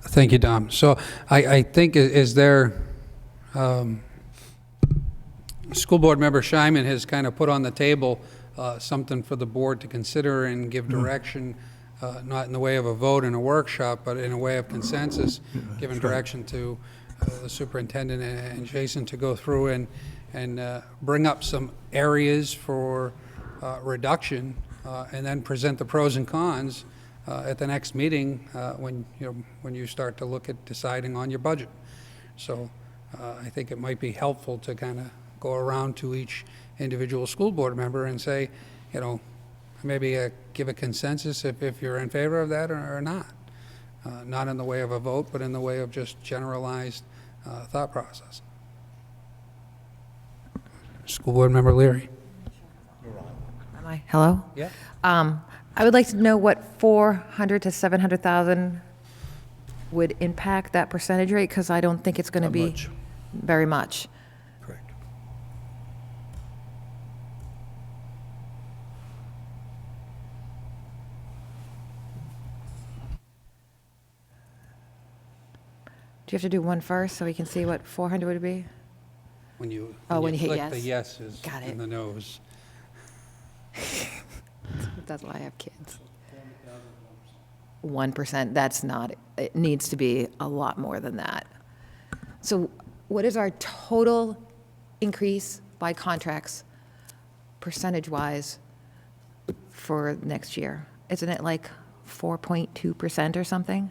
Thank you, Dom. So I think, is there, School Board Member Scheinman has kind of put on the table something for the board to consider and give direction, not in the way of a vote in a workshop, but in a way of consensus, giving direction to the superintendent and Jason to go through and bring up some areas for reduction, and then present the pros and cons at the next meeting when you start to look at deciding on your budget. So I think it might be helpful to kind of go around to each individual school board member and say, maybe give a consensus if you're in favor of that or not. Not in the way of a vote, but in the way of just generalized thought process. School Board Member Leary. Am I? Hello? Yeah. I would like to know what 400 to 700,000 would impact that percentage rate, because I don't think it's going to be very much. Correct. Do you have to do one first so we can see what 400 would be? When you hit click yes. the yeses Got and it. the no's. That's why I have kids. 1%, that's not, it needs to be a lot more than that. So what is our total increase by contracts, percentage-wise, for next year? Isn't it like 4.2% or something?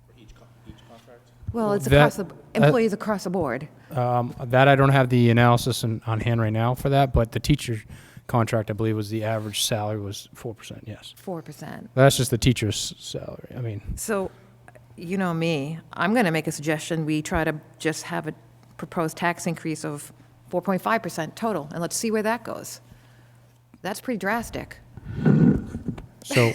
For each contract? Well, it's across the, employees across the board. That I don't have the analysis on hand right now for that, but the teacher contract, I believe, was the average salary was 4%, yes. 4%. That's just the teacher's salary. I mean, So, you know me, I'm going to make a suggestion. We try to just have a proposed tax increase of 4.5% total, and let's see where that goes. That's pretty drastic. so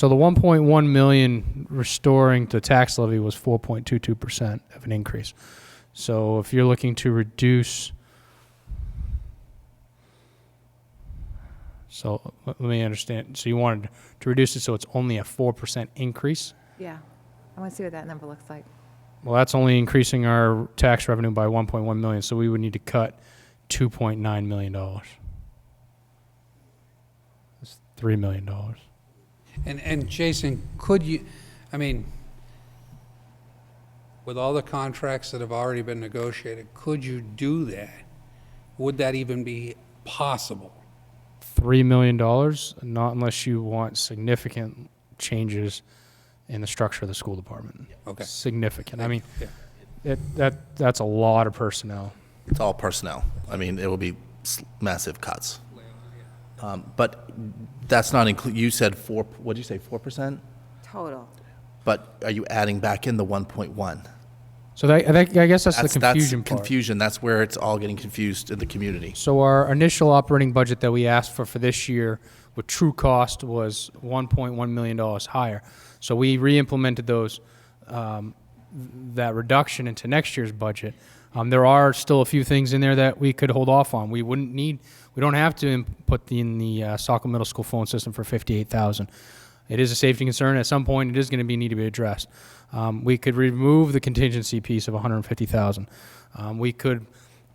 the 1.1 million restoring the tax levy was 4.22% of an increase. So if you're looking to reduce, so let me understand. So you wanted to reduce it so it's only a 4% increase? Yeah. I want to see what that number looks like. Well, that's only increasing our tax revenue by 1.1 million. So we would need to cut $2.9 million. That's $3 million. And Jason, could you, with all the contracts that have already been negotiated, could you do that? Would that even be possible? $3 million, not unless you want significant changes in the structure of the school department. Okay. Significant. I mean, Yeah. that's a lot of personnel. It's all personnel. It will be massive cuts. But that's not include. You said what did you say? 4%. Total. But are you adding back in the 1.1? So I guess that's the confusion That's part. confusion. That's where it's all getting confused in the community. So our initial operating budget that we asked for this year with true cost was $1.1 million higher. So we re-implemented those, that reduction into next year's budget. There are still a few things in there that we could hold off on. We don't have to put in the Saco Middle School phone system for $58,000. It is a safety concern. At some point, it is going to need to be addressed. We could remove the contingency piece of $150,000.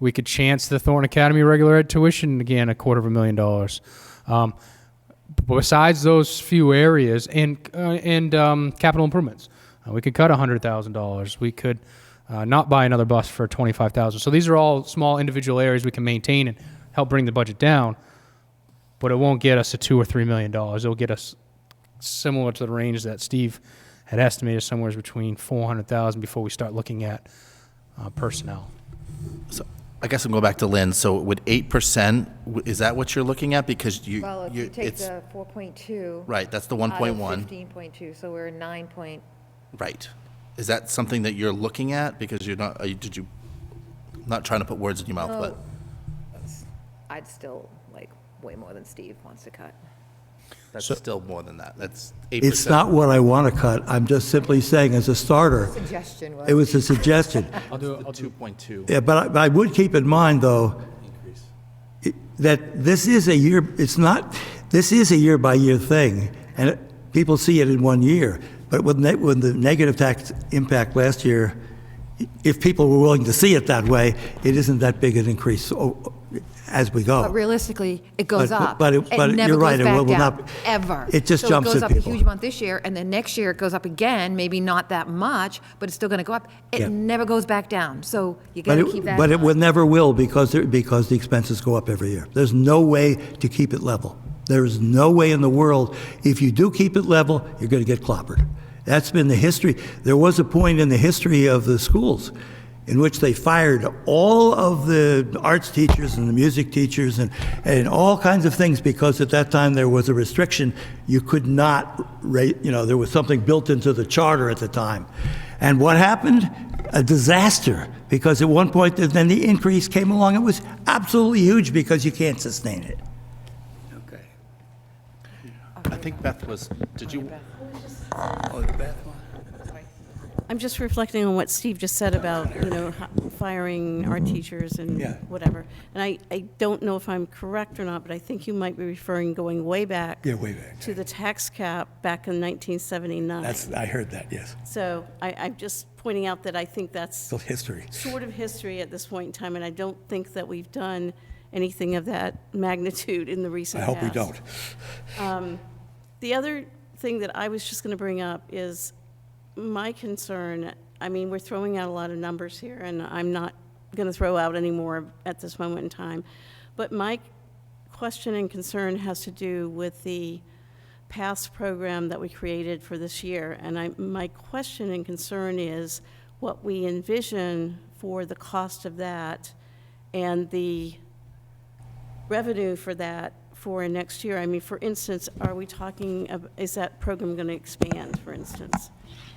We could chance the Thornton Academy regular ed tuition again, $250,000. Besides those few areas and capital improvements, we could cut $100,000. We could not buy another bus for $25,000. So these are all small individual areas we can maintain and help bring the budget down, but it won't get us to $2 or $3 million. It'll get us similar to the range that Steve had estimated, somewhere between $400,000 before we start looking at personnel. So I guess I'm going back to Lynn. So with 8%, is that what you're looking at? Because Well, if you take the 4.2. Right, that's the 1.1. 15.2, so we're 9 point. Right. Is that something that you're looking at? Because you're not, not trying to put words in your mouth, but. I'd still like way more than Steve wants to cut. That's still more than that. That's 8%. It's not what I want to cut. I'm just simply saying as a starter. Suggestion was. It was a suggestion. I'll do 2.2. Yeah, but I would keep in mind, though, that this is a year, it's not, This is a year-by-year thing, and people see it in 1 year. But with the negative tax impact last year, if people were willing to see it that way, it isn't that big an increase as we go. But realistically, it goes up. But it never you're right, goes it back will down, not. ever. It just so jumps it goes at up people. a huge amount this year, and then next year it goes up again, maybe not that much, but it's still going to go up. It never goes back down. So you got to keep that But in it mind. never will because the expenses go up every year. There's no way to keep it level. There is no way in the world, if you do keep it level, you're going to get clobbered. That's been the history. There was a point in the history of the schools in which they fired all of the arts teachers and the music teachers and all kinds of things because at that time there was a restriction. You could not rate, there was something built into the charter at the time. And what happened? A disaster, because at one point then the increase came along. It was absolutely huge because you can't sustain it. Okay. I think Beth was, did you? Oh, Beth. I'm just reflecting on what Steve just said about, firing our teachers and whatever. And I don't know if I'm correct or not, but I think you might be referring going way back. Yeah, way back. To the tax cap back in 1979. I heard that, yes. So I'm just pointing out that I think that's Still history. sort of history at this point in time, and I don't think that we've done anything of that magnitude in the recent I hope we past. don't. The other thing that I was just going to bring up is my concern. I mean, we're throwing out a lot of numbers here, and I'm not going to throw out any more at this moment in time. But my question and concern has to do with the past program that we created for this year. And my question and concern is what we envision for the cost of that and the revenue for that for next year. I mean, for instance, are we talking, is that program going to expand, for instance?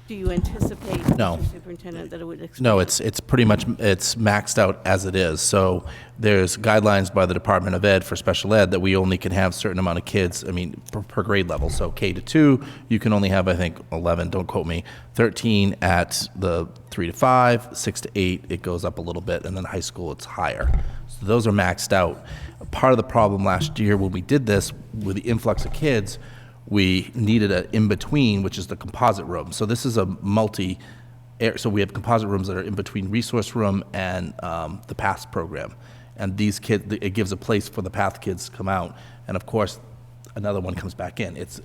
Do you anticipate, No. Mr. Superintendent, that it would expand? No, it's pretty much, it's maxed out as it is. So there's guidelines by the Department of Ed for special ed that we only can have a certain amount of kids, per grade level. So K to 2, you can only have, I think, 11, don't quote me, 13 at the 3 to 5, 6 to 8, it goes up a little bit, and then high school, it's higher. So those are maxed out. Part of the problem last year when we did this, with the influx of kids, we needed an in-between, which is the composite room. So this is a so we have composite rooms that are in between resource room and the PATH program. And these kids, it gives a place for the PATH kids to come out. And of course, another one comes back in. It's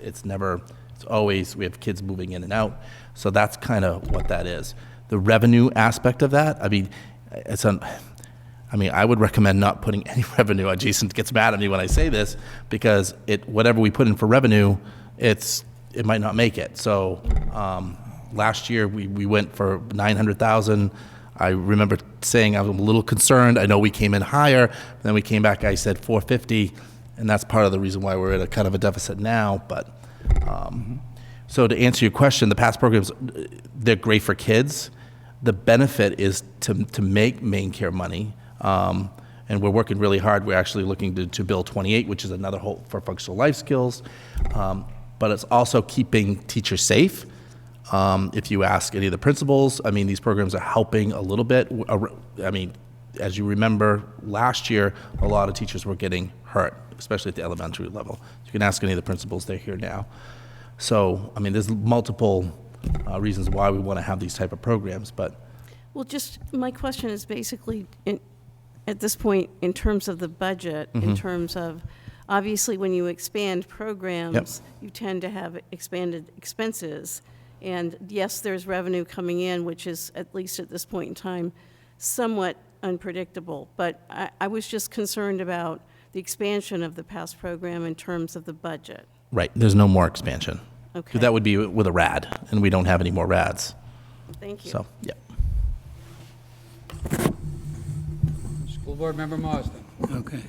always, we have kids moving in and out. So that's kind of what that is. The revenue aspect of that, I would recommend not putting any revenue. Jason gets mad at me when I say this because whatever we put in for revenue, it might not make it. So last year we went for 900,000. I remember saying I was a little concerned. I know we came in higher, but then we came back. I said 450, and that's part of the reason why we're at a kind of a deficit now. But so to answer your question, the past programs, they're great for kids. The benefit is to make main care money. And we're working really hard. We're actually looking to Bill 28, which is another whole for functional life skills. But it's also keeping teachers safe. If you ask any of the principals, these programs are helping a little bit. As you remember, last year, a lot of teachers were getting hurt, especially at the elementary level. You can ask any of the principals, they're here now. So, there's multiple reasons why we want to have these type of programs, but. Well, just, my question is basically, at this point, in terms of the budget, in terms of, obviously, when you expand programs, you tend to have expanded expenses. And yes, there's revenue coming in, which is, at least at this point in time, somewhat unpredictable. But I was just concerned about the expansion of the past program in terms of the budget. Right, there's no more expansion. Okay. That would be with a RAD, and we don't have any more RADs. Thank you. So, yeah. School Board Member Marsden. Okay.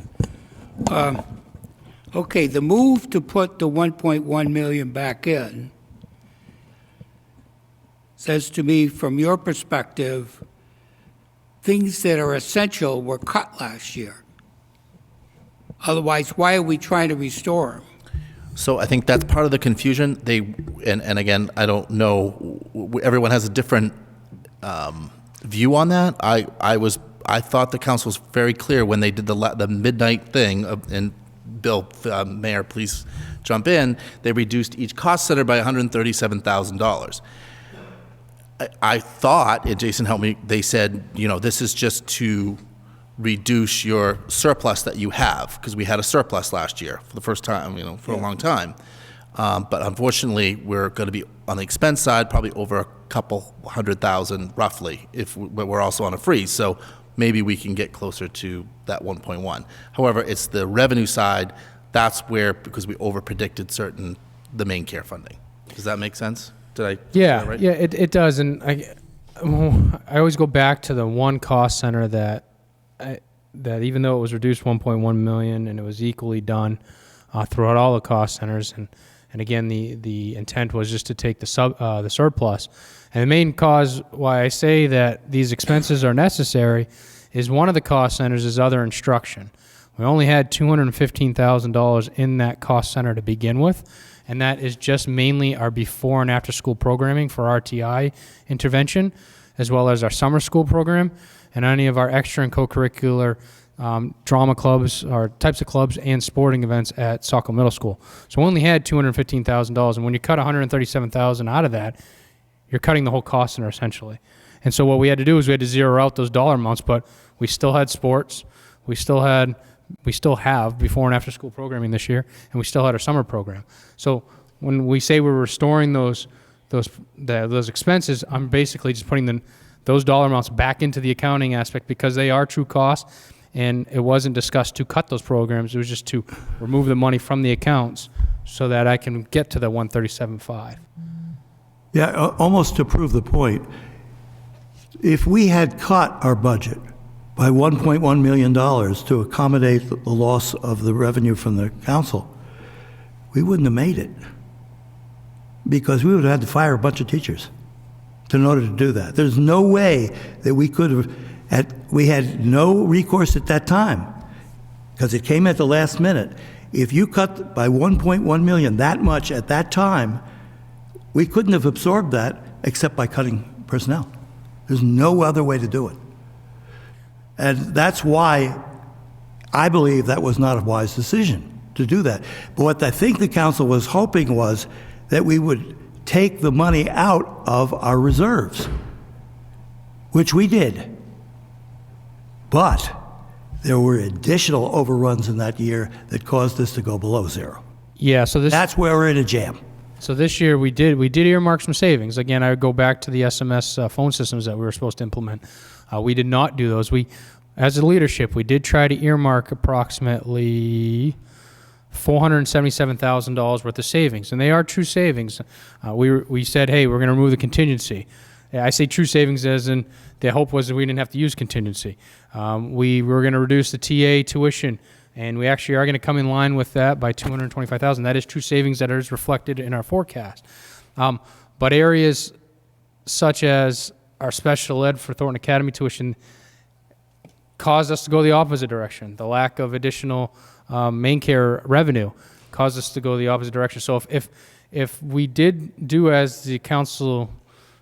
Okay, the move to put the 1.1 million back in says to me, from your perspective, things that are essential were cut last year. Otherwise, why are we trying to restore them? So I think that's part of the confusion. And again, I don't know, everyone has a different view on that. I thought the council was very clear when they did the midnight thing and Bill, Mayor, please jump in, they reduced each cost center by $137,000. I thought, and Jason helped me, they said, this is just to reduce your surplus that you have, because we had a surplus last year for the first time, for a long time. But unfortunately, we're going to be on the expense side, probably over a couple $100,000 roughly, but we're also on a freeze. So maybe we can get closer to that 1.1. However, it's the revenue side, that's where, because we over-predicted the main care funding. Does that make sense? Did I say that right? Yeah, it does. And I always go back to the one cost center that even though it was reduced 1.1 million and it was equally done throughout all the cost centers, and again, the intent was just to take the surplus. And the main cause why I say that these expenses are necessary is one of the cost centers is other instruction. We only had $215,000 in that cost center to begin with, and that is just mainly our before and after school programming for RTI intervention, as well as our summer school program and any of our extra and co-curricular drama clubs or types of clubs and sporting events at Saco Middle School. So we only had $215,000, and when you cut $137,000 out of that, you're cutting the whole cost center essentially. And so what we had to do is we had to zero out those dollar amounts, but we still had sports, we still have before and after school programming this year, and we still had our summer program. So when we say we're restoring those expenses, I'm basically just putting those dollar amounts back into the accounting aspect because they are true costs. And it wasn't discussed to cut those programs. It was just to remove the money from the accounts so that I can get to the 137.5. Yeah, almost to prove the point, if we had cut our budget by $1.1 million to accommodate the loss of the revenue from the council, we wouldn't have made it because we would have had to fire a bunch of teachers in order to do that. There's no way that we could have. We had no recourse at that time because it came at the last minute. If you cut by 1.1 million that much at that time, we couldn't have absorbed that except by cutting personnel. There's no other way to do it. And that's why I believe that was not a wise decision to do that. But what I think the council was hoping was that we would take the money out of our reserves, which we did. But there were additional overruns in that year that caused us to go below zero. Yeah, so that's where we're in a jam. So this year we did earmark some savings. Again, I would go back to the SMS phone systems that we were supposed to implement. We did not do those. As a leadership, we did try to earmark approximately $477,000 worth of savings, and they are true savings. We said, hey, we're going to remove the contingency. I say true savings as in the hope was that we didn't have to use contingency. We were going to reduce the TA tuition, and we actually are going to come in line with that by $225,000. That is true savings that is reflected in our forecast. But areas such as our special ed for Thornton Academy tuition caused us to go the opposite direction. The lack of additional main care revenue caused us to go the opposite direction. So if we did do as the council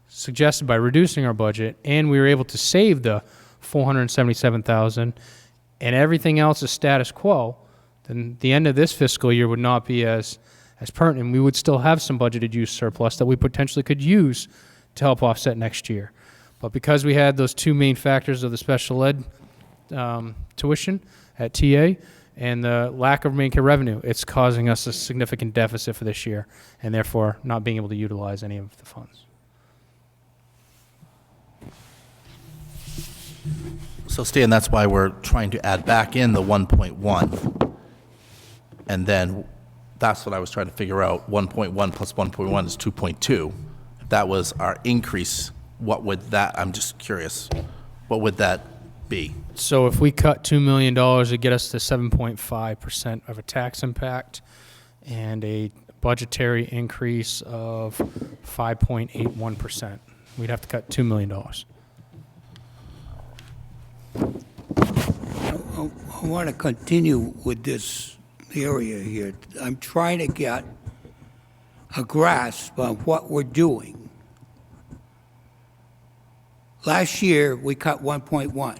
suggested by reducing our budget, and we were able to save the $477,000, and everything else is status quo, then the end of this fiscal year would not be as pertinent. We would still have some budgeted use surplus that we potentially could use to help offset next year. But because we had those two main factors of the special ed tuition at TA and the lack of main care revenue, it's causing us a significant deficit for this year, and therefore not being able to utilize any of the funds. So Stan, that's why we're trying to add back in the 1.1. And then that's what I was trying to figure out. 1.1 plus 1.1 is 2.2. If that was our increase, what would that, I'm just curious, what would that be? So if we cut $2 million, it'd get us to 7.5% of a tax impact and a budgetary increase of 5.81%. We'd have to cut $2 million. I want to continue with this area here. I'm trying to get a grasp on what we're doing. Last year, we cut 1.1.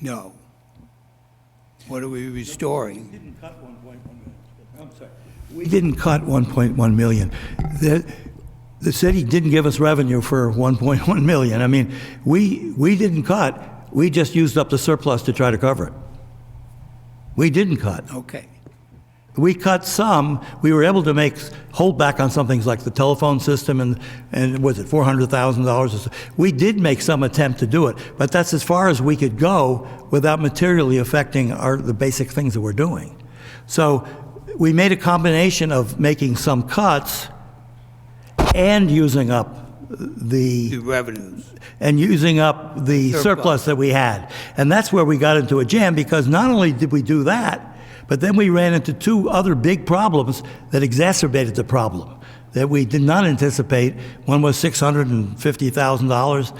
No. What are we restoring? We didn't cut 1.1 million. The city didn't give us revenue for 1.1 million. I mean, we didn't cut. We just used up the surplus to try to cover it. We didn't cut. Okay. We cut some. We were able to hold back on some things like the telephone system and was it $400,000? We did make some attempt to do it, but that's as far as we could go without materially affecting the basic things that we're doing. So we made a combination of making some cuts and using up The revenues. and using up the surplus that we had. And that's where we got into a jam, because not only did we do that, but then we ran into two other big problems that exacerbated the problem that we did not anticipate. One was $650,000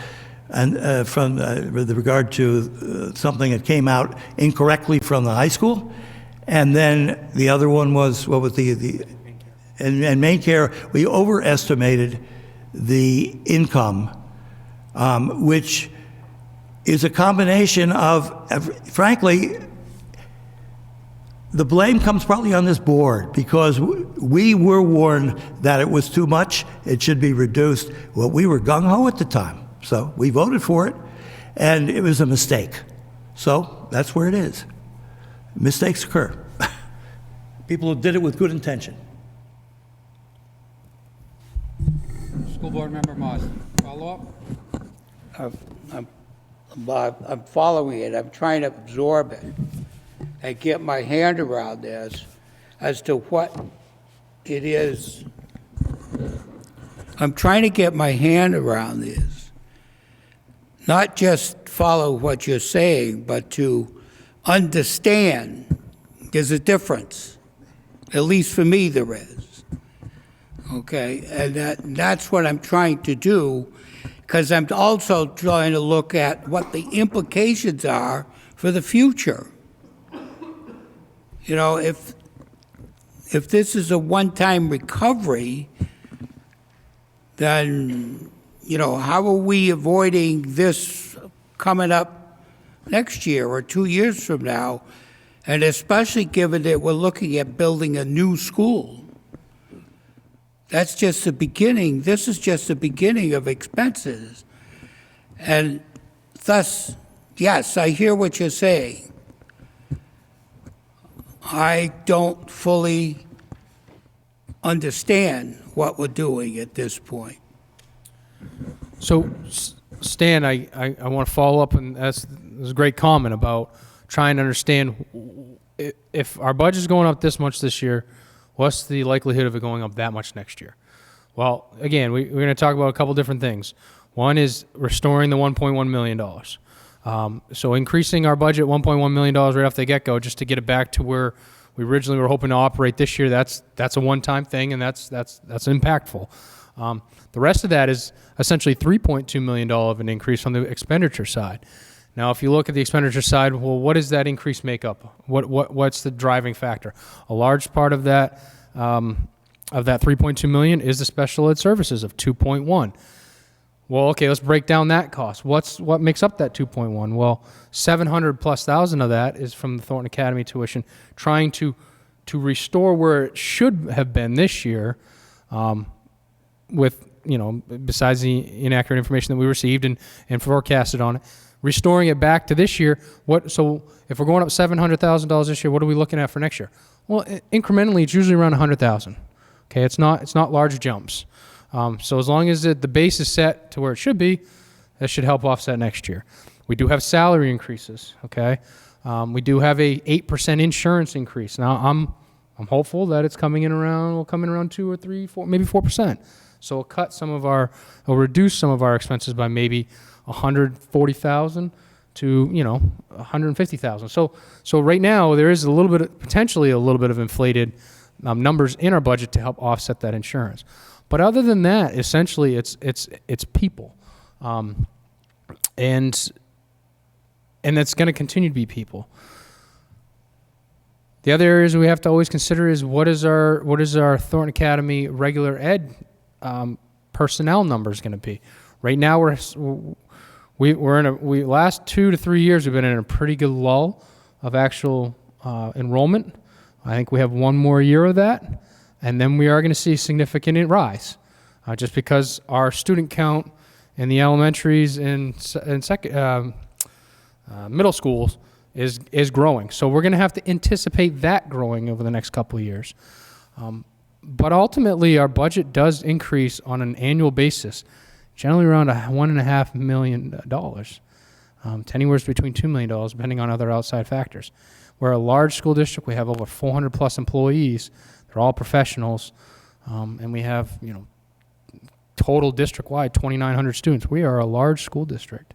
and with regard to something that came out incorrectly from the high school. And then the other one was, what was and main care, we overestimated the income, which is a combination of, frankly, the blame comes probably on this board, because we were warned that it was too much, it should be reduced. Well, we were gung-ho at the time, so we voted for it, and it was a mistake. So that's where it is. Mistakes occur. People who did it with good intention. School Board Member Marsden, follow up? I'm following it. I'm trying to absorb it and get my hand around this as to what it is. I'm trying to get my hand around this. Not just follow what you're saying, but to understand there's a difference. At least for me, there is. Okay, and that's what I'm trying to do, because I'm also trying to look at what the implications are for the future. You know, if this is a one-time recovery, then, you know, how are we avoiding this coming up next year or 2 years from now? And especially given that we're looking at building a new school. That's just the beginning. This is just the beginning of expenses. And thus, yes, I hear what you're saying. I don't fully understand what we're doing at this point. So, Stan, I want to follow up, and that's a great comment about trying to understand if our budget is going up this much this year, what's the likelihood of it going up that much next year? Well, again, we're going to talk about a couple different things. One is restoring the $1.1 million. So increasing our budget $1.1 million right off the get-go just to get it back to where we originally were hoping to operate this year, that's a one-time thing, and that's impactful. The rest of that is essentially $3.2 million of an increase on the expenditure side. Now, if you look at the expenditure side, well, what does that increase make up? What's the driving factor? A large part of that $3.2 million is the special ed services of $2.1. Well, okay, let's break down that cost. What makes up that $2.1? Well, $700,000+ of that is from the Thornton Academy tuition, trying to restore where it should have been this year, with, you know, besides the inaccurate information that we received and forecasted on it. Restoring it back to this year, so if we're going up $700,000 this year, what are we looking at for next year? Well, incrementally, it's usually around $100,000. Okay, it's not large jumps. So as long as the base is set to where it should be, that should help offset next year. We do have salary increases. Okay, we do have a 8% insurance increase. Now I'm hopeful that it's coming in around 2 or 3, 4, maybe 4%. So we'll reduce some of our expenses by maybe $140,000 to, you know, $150,000. So right now there is potentially a little bit of inflated numbers in our budget to help offset that insurance. But other than that, essentially it's people, and that's going to continue to be people. The other areas we have to always consider is what is our Thornton Academy regular ed personnel numbers going to be. Right now we're last 2 to 3 years we've been in a pretty good lull of actual enrollment. I think we have one more year of that, and then we are going to see a significant rise, just because our student count in the elementaries and middle schools is growing. So we're going to have to anticipate that growing over the next couple of years. But ultimately, our budget does increase on an annual basis, generally around $1.5 million, to anywhere between $2 million, depending on other outside factors. We're a large school district. We have over 400 plus employees. They're all professionals, and we have, total district-wide 2,900 students. We are a large school district.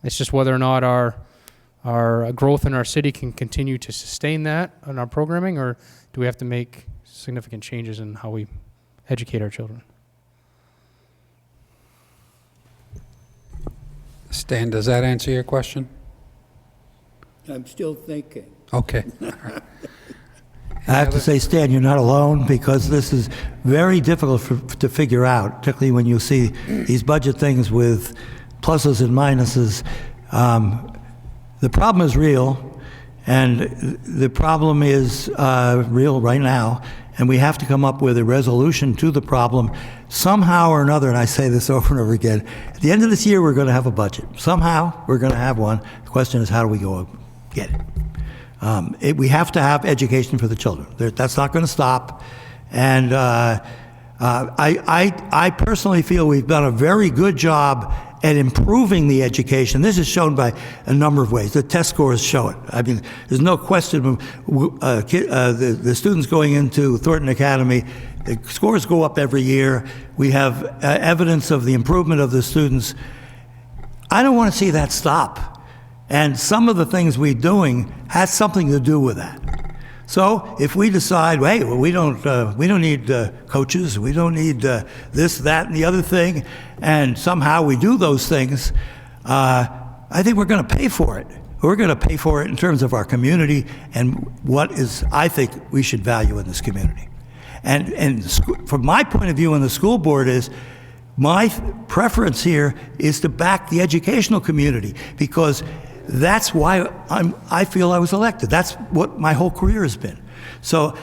It's just whether or not our growth in our city can continue to sustain that in our programming, or do we have to make significant changes in how we educate our children? Stan, does that answer your question? I'm still thinking. Okay. I have to say, Stan, you're not alone, because this is very difficult to figure out, particularly when you see these budget things with pluses and minuses. The problem is real, and the problem is real right now, and we have to come up with a resolution to the problem somehow or another, and I say this over and over again. At the end of this year, we're going to have a budget. Somehow, we're going to have one. The question is, how do we go get it? We have to have education for the children. That's not going to stop. And I personally feel we've done a very good job at improving the education. This is shown by a number of ways. The test scores show it. I mean, there's no question. The students going into Thornton Academy, the scores go up every year. We have evidence of the improvement of the students. I don't want to see that stop. And some of the things we're doing has something to do with that. So if we decide, hey, well, we don't need coaches, we don't need this, that, and the other thing, and somehow we do those things, I think we're going to pay for it. We're going to pay for it in terms of our community and what is, I think, we should value in this community. And from my point of view in the school board is, my preference here is to back the educational community, because that's why I feel I was elected. That's what my whole career has been. So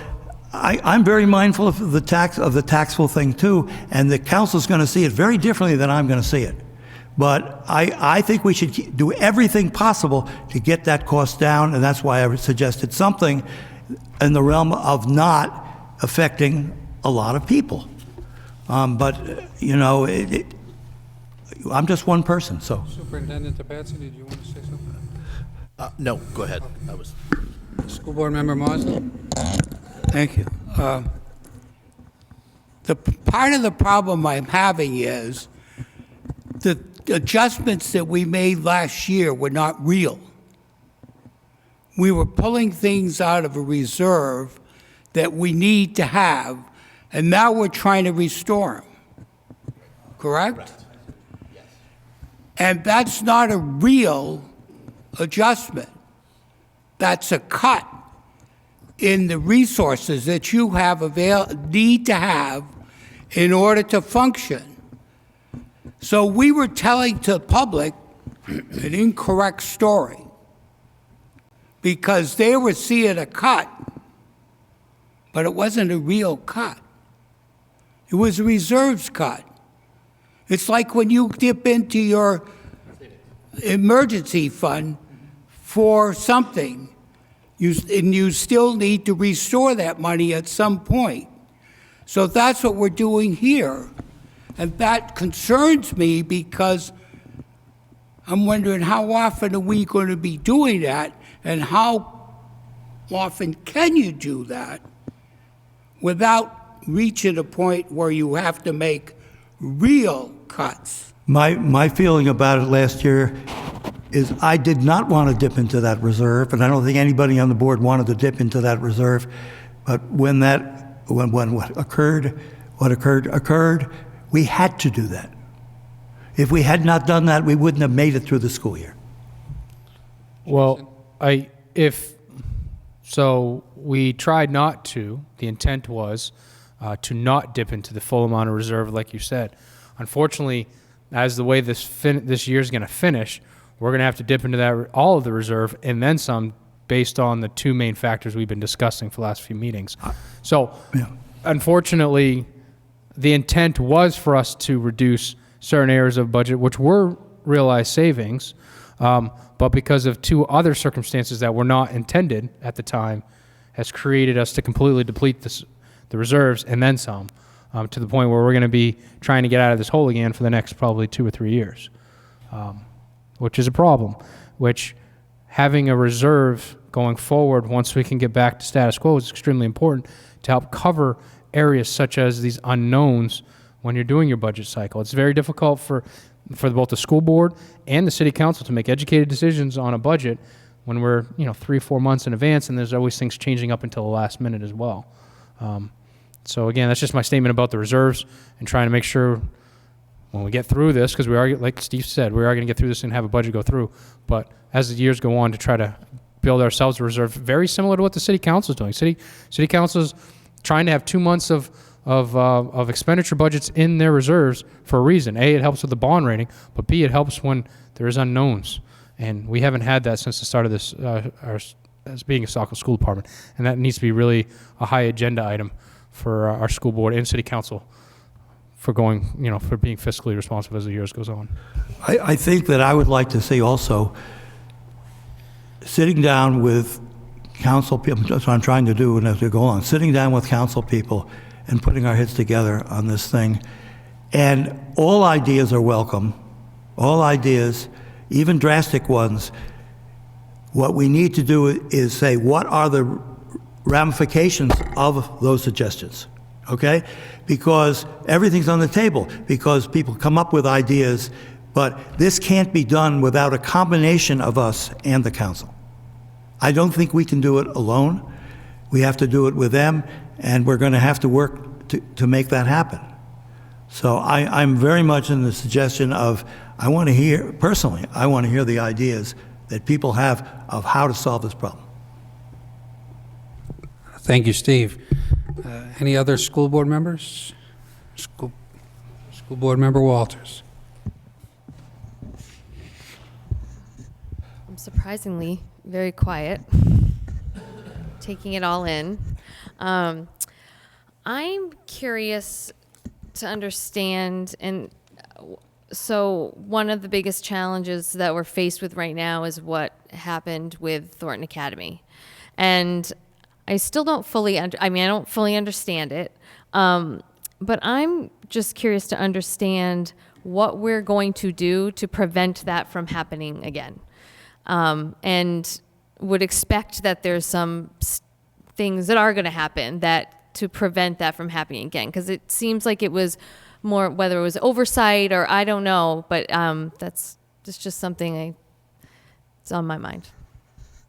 I'm very mindful of the taxable thing too, and the council's going to see it very differently than I'm going to see it. But I think we should do everything possible to get that cost down, and that's why I suggested something in the realm of not affecting a lot of people. But I'm just one person, so. Superintendent Tabatsi, did you want to say something? No, go ahead. School Board Member Marsden? Thank you. The part of the problem I'm having is the adjustments that we made last year were not real. We were pulling things out of a reserve that we need to have, and now we're trying to restore them. Correct? Yes. And that's not a real adjustment. That's a cut in the resources that you have need to have in order to function. So we were telling to the public an incorrect story because they were seeing a cut, but it wasn't a real cut. It was a reserves cut. It's like when you dip into your emergency fund for something, and you still need to restore that money at some point. So that's what we're doing here. And that concerns me because I'm wondering how often are we going to be doing that, and how often can you do that without reaching a point where you have to make real cuts? My feeling about it last year is I did not want to dip into that reserve, and I don't think anybody on the board wanted to dip into that reserve. But when what occurred, we had to do that. If we had not done that, we wouldn't have made it through the school year. Well, so we tried not to. The intent was to not dip into the full amount of reserve, like you said. Unfortunately, as the way this year is going to finish, we're going to have to dip into that all of the reserve and then some, based on the two main factors we've been discussing for the last few meetings. So, unfortunately, the intent was for us to reduce certain areas of budget, which were realized savings, but because of two other circumstances that were not intended at the time, has created us to completely deplete the reserves and then some, to the point where we're going to be trying to get out of this hole again for the next probably 2 or 3 years, which is a problem, which having a reserve going forward once we can get back to status quo is extremely important to help cover areas such as these unknowns when you're doing your budget cycle. It's very difficult for both the school board and the city council to make educated decisions on a budget when we're 3 or 4 months in advance, and there's always things changing up until the last minute as well. So again, that's just my statement about the reserves and trying to make sure when we get through this, because we are, like Steve said, we are going to get through this and have a budget go through, but as the years go on, to try to build ourselves a reserve very similar to what the city council is doing. City council is trying to have 2 months of expenditure budgets in their reserves for a reason. A, it helps with the bond rating, but B, it helps when there is unknowns. And we haven't had that since the start of this, as being a Saco School Department. And that needs to be really a high agenda item for our school board and city council for going, for being fiscally responsive as the years goes on. I think that I would like to see also sitting down with council people, that's what I'm trying to do as we go along, sitting down with council people and putting our heads together on this thing. And all ideas are welcome, all ideas, even drastic ones. What we need to do is say, what are the ramifications of those suggestions, okay? Because everything's on the table, because people come up with ideas, but this can't be done without a combination of us and the council. I don't think we can do it alone. We have to do it with them, and we're going to have to work to make that happen. So I'm very much in the suggestion of, I want to hear the ideas that people have of how to solve this problem. Thank you, Steve. Any other school board members? School Board Member Walters. I'm surprisingly very quiet, taking it all in. I'm curious to understand, and so one of the biggest challenges that we're faced with right now is what happened with Thornton Academy. And I still don't fully, I don't fully understand it, but I'm just curious to understand what we're going to do to prevent that from happening again. And would expect that there's some things that are going to happen to prevent that from happening again. Because it seems like it was more, whether it was oversight or I don't know, but that's just something it's on my mind.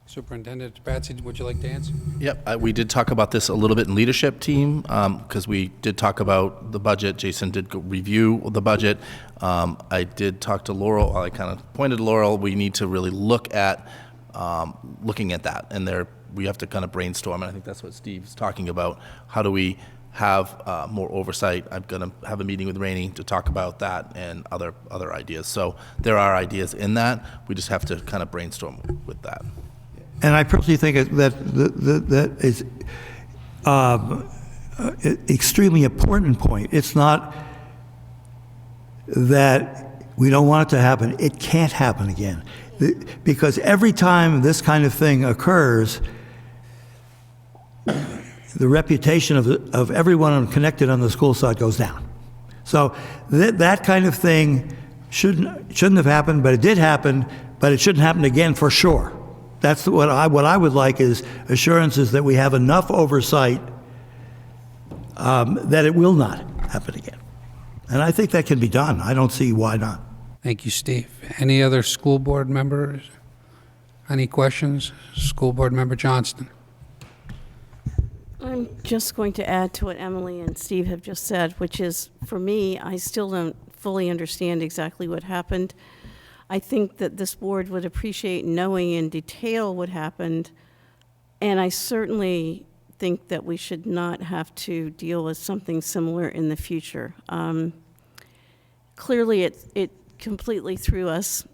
Superintendent Batsy, would you like to answer? Yep, we did talk about this a little bit in leadership team, because we did talk about the budget. Jason did review the budget. I did talk to Laurel. I kind of pointed to Laurel. We need to really look at looking at that, and we have to kind of brainstorm, and I think that's what Steve's talking about. How do we have more oversight? I'm going to have a meeting with Rainey to talk about that and other ideas. So there are ideas in that. We just have to kind of brainstorm with that. And I personally think that is an extremely important point. It's not that we don't want it to happen. It can't happen again. Because every time this kind of thing occurs, the reputation of everyone connected on the school side goes down. So that kind of thing shouldn't have happened, but it did happen, but it shouldn't happen again for sure. That's what I would like, is assurances that we have enough oversight that it will not happen again. And I think that can be done. I don't see why not. Thank you, Steve. Any other school board members? Any questions? School Board Member Johnston. I'm just going to add to what Emily and Steve have just said, which is, for me, I still don't fully understand exactly what happened. I think that this board would appreciate knowing in detail what happened, and I certainly think that we should not have to deal with something similar in the future. Clearly, it completely threw us.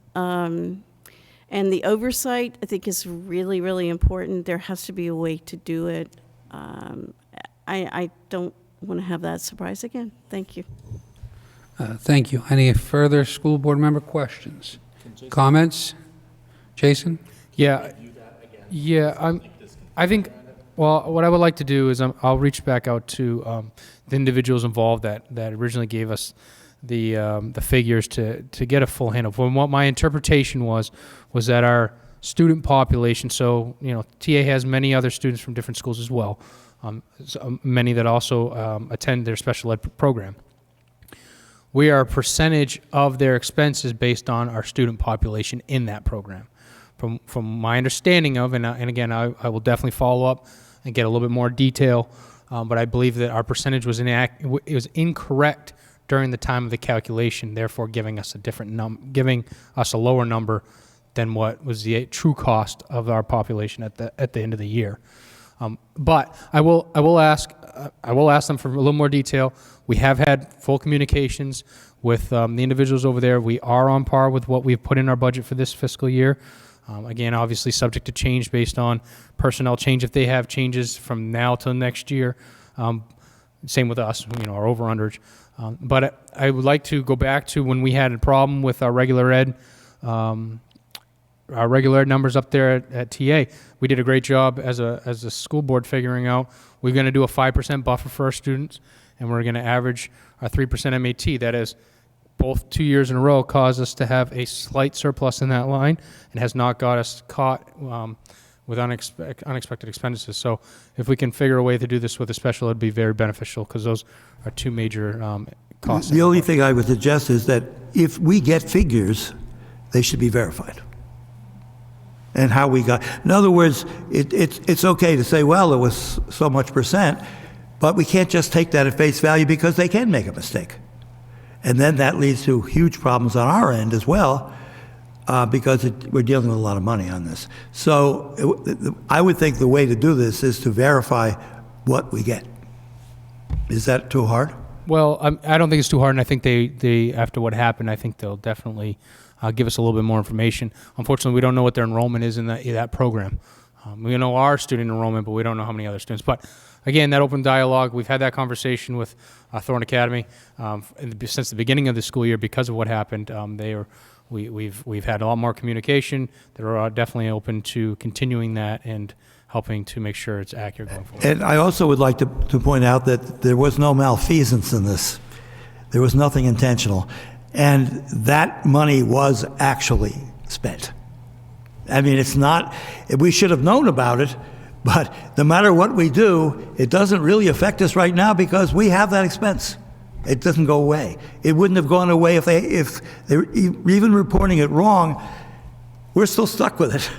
And the oversight, I think, is really, really important. There has to be a way to do it. I don't want to have that surprise again. Thank you. Thank you. Any further school board member questions? Comments? Jason? Yeah, I think, well, what I would like to do is I'll reach back out to the individuals involved that originally gave us the figures to get a full handle. From what my interpretation was that our student population, so, TA has many other students from different schools as well, many that also attend their special ed program. We are a percentage of their expenses based on our student population in that program. From my understanding of, and again, I will definitely follow up and get a little bit more detail, but I believe that our percentage was incorrect during the time of the calculation, therefore giving us a lower number than what was the true cost of our population at the end of the year. But I will ask them for a little more detail. We have had full communications with the individuals over there. We are on par with what we've put in our budget for this fiscal year. Again, obviously subject to change based on personnel change if they have changes from now till next year. Same with us, our over-underage. But I would like to go back to when we had a problem with our regular ed numbers up there at TA. We did a great job as a school board figuring out we're going to do a 5% buffer for our students, and we're going to average a 3% MAT. That is, both 2 years in a row caused us to have a slight surplus in that line and has not got us caught with unexpected expenses. So if we can figure a way to do this with a special, it'd be very beneficial because those are two major costs. The only thing I would suggest is that if we get figures, they should be verified. And how we got, in other words, it's okay to say, well, it was so much percent, but we can't just take that at face value because they can make a mistake. And then that leads to huge problems on our end as well, because we're dealing with a lot of money on this. So I would think the way to do this is to verify what we get. Is that too hard? Well, I don't think it's too hard, and I think they after what happened, I think they'll definitely give us a little bit more information. Unfortunately, we don't know what their enrollment is in that program. We know our student enrollment, but we don't know how many other students. But again, that open dialogue, we've had that conversation with Thorne Academy since the beginning of the school year because of what happened. We've had a lot more communication. They're definitely open to continuing that and helping to make sure it's accurate going forward. And I also would like to point out that there was no malfeasance in this. There was nothing intentional. And that money was actually spent. I mean, it's not, we should have known about it, but no matter what we do, it doesn't really affect us right now because we have that expense. It doesn't go away. It wouldn't have gone away if they're even reporting it wrong. We're still stuck with it.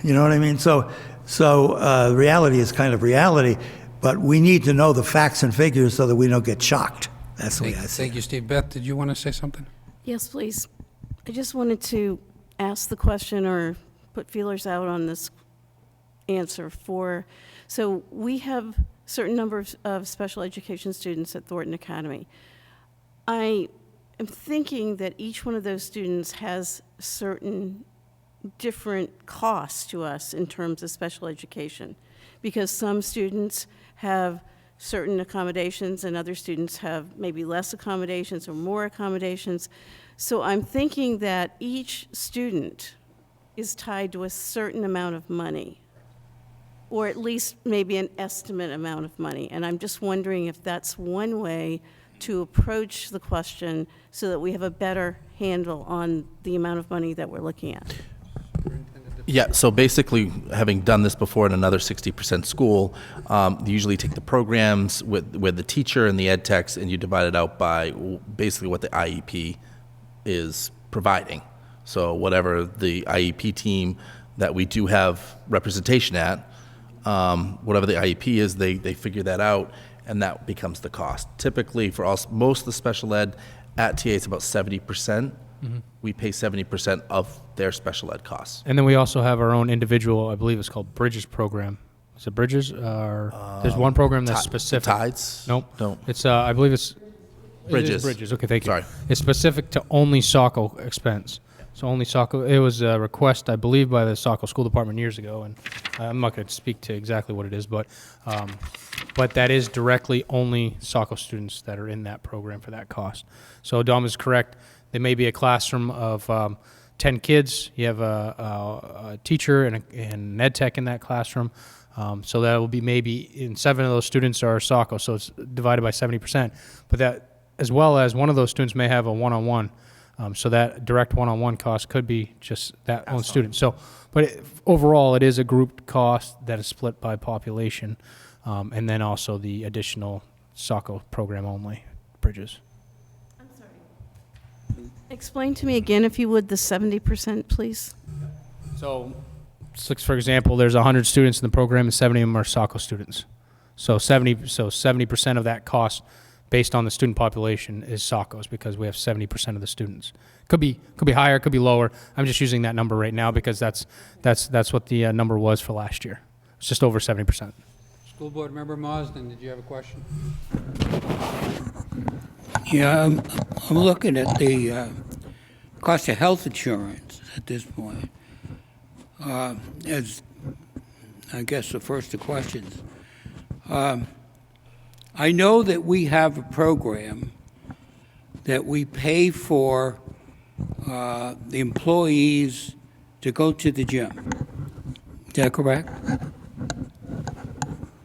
You know what I mean? So reality is kind of reality, but we need to know the facts and figures so that we don't get shocked. That's the way I see it. Thank you, Steve. Beth, did you want to say something? Yes, please. I just wanted to ask the question or put feelers out on this answer so we have a certain number of special education students at Thornton Academy. I am thinking that each one of those students has certain different costs to us in terms of special education, because some students have certain accommodations and other students have maybe less accommodations or more accommodations. So I'm thinking that each student is tied to a certain amount of money, or at least maybe an estimate amount of money. And I'm just wondering if that's one way to approach the question so that we have a better handle on the amount of money that we're looking at. Yeah, so basically, having done this before in another 60% school, you usually take the programs with the teacher and the ed techs, and you divide it out by basically what the IEP is providing. So whatever the IEP team that we do have representation at, whatever the IEP is, they figure that out, and that becomes the cost. Typically, for most of the special ed at TA, it's about 70%. Mm-hmm. We pay 70% of their special ed costs. And then we also have our own individual, I believe it's called Bridges program. Is it Bridges? Or there's one program that's specific. Tides? Nope. No. It's, I believe it's Bridges. It is Bridges. Okay, thank you. Sorry. It's specific to only Saco expense. So only Saco, it was a request, I believe, by the Saco School Department years ago, and I'm not going to speak to exactly what it is, but that is directly only Saco students that are in that program for that cost. So Dom is correct. There may be a classroom of 10 kids. You have a teacher and an ed tech in that classroom. So that will be maybe 7 of those students are Saco, so it's divided by 70%. But that, as well as one of those students may have a one-on-one. So that direct one-on-one cost could be just that one student. So, but overall, it is a grouped cost that is split by population, and then also the additional Saco program only bridges. I'm sorry. Explain to me again, if you would, the 70%, please. So, for example, there's 100 students in the program, and 70 of them are Saco students. So 70% of that cost, based on the student population, is Saco's, because we have 70% of the students. Could be higher, could be lower. I'm just using that number right now because that's what the number was for last year. It's just over 70%. School Board Member Marsden, did you have a question? Yeah, I'm looking at the cost of health insurance at this point. As I guess the first of questions. I know that we have a program that we pay for the employees to go to the gym. Is that correct?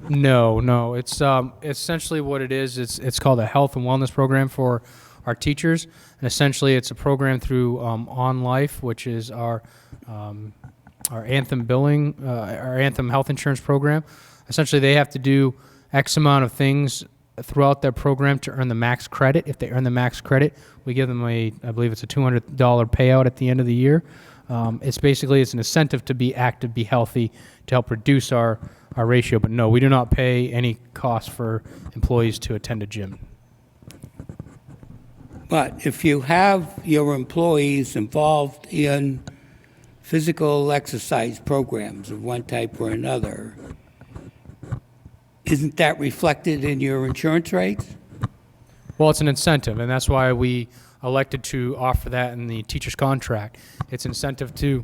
No. It's essentially what it is. It's called a health and wellness program for our teachers, and essentially it's a program through On Life, which is our Anthem billing, our Anthem health insurance program. Essentially, they have to do X amount of things throughout their program to earn the max credit. If they earn the max credit, we give them I believe it's a $200 payout at the end of the year. It's an incentive to be active, be healthy, to help reduce our ratio. But no, we do not pay any cost for employees to attend a gym. But if you have your employees involved in physical exercise programs of one type or another, isn't that reflected in your insurance rates? Well, it's an incentive, and that's why we elected to offer that in the teacher's contract. It's incentive to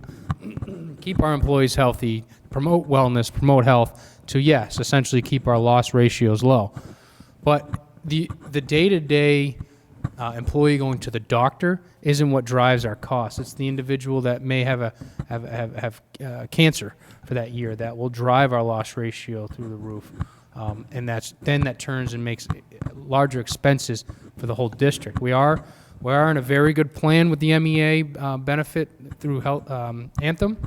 keep our employees healthy, promote wellness, promote health, to, yes, essentially keep our loss ratios low. But the day-to-day employee going to the doctor isn't what drives our costs. It's the individual that may have cancer for that year that will drive our loss ratio through the roof. And that turns and makes larger expenses for the whole district. We are in a very good plan with the MEA benefit through health, Anthem.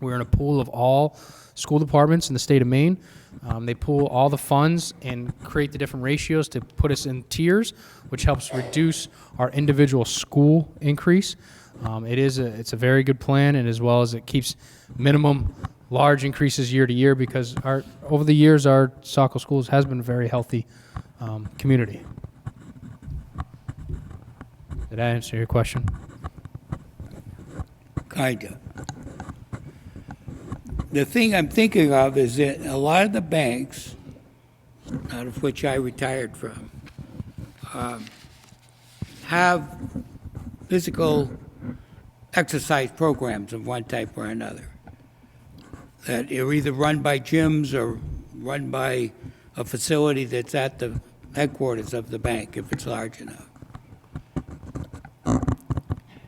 We're in a pool of all school departments in the state of Maine. They pool all the funds and create the different ratios to put us in tiers, which helps reduce our individual school increase. It's a very good plan, and as well as it keeps minimum large increases year to year, because over the years our Saco Schools has been a very healthy community. Did I answer your question? Kinda. The thing I'm thinking of is that a lot of the banks, out of which I retired from, have physical exercise programs of one type or another that are either run by gyms or run by a facility that's at the headquarters of the bank, if it's large enough.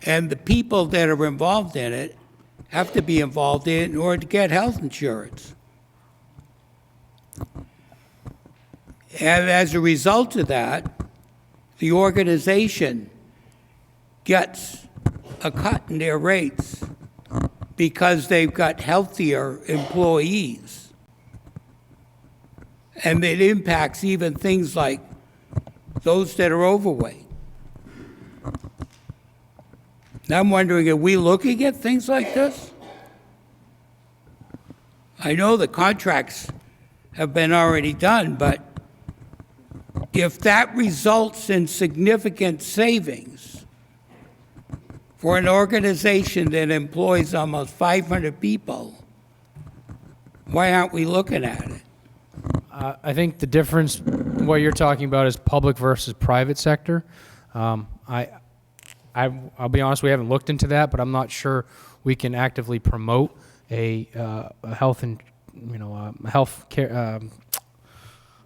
And the people that are involved in it have to be involved in it in order to get health insurance. And as a result of that, the organization gets a cut in their rates because they've got healthier employees. And it impacts even things like those that are overweight. Now I'm wondering, are we looking at things like this? I know the contracts have been already done, but if that results in significant savings for an organization that employs almost 500 people, why aren't we looking at it? I think the difference, what you're talking about, is public versus private sector. I I'll be honest, we haven't looked into that, but I'm not sure we can actively promote a health and, health care,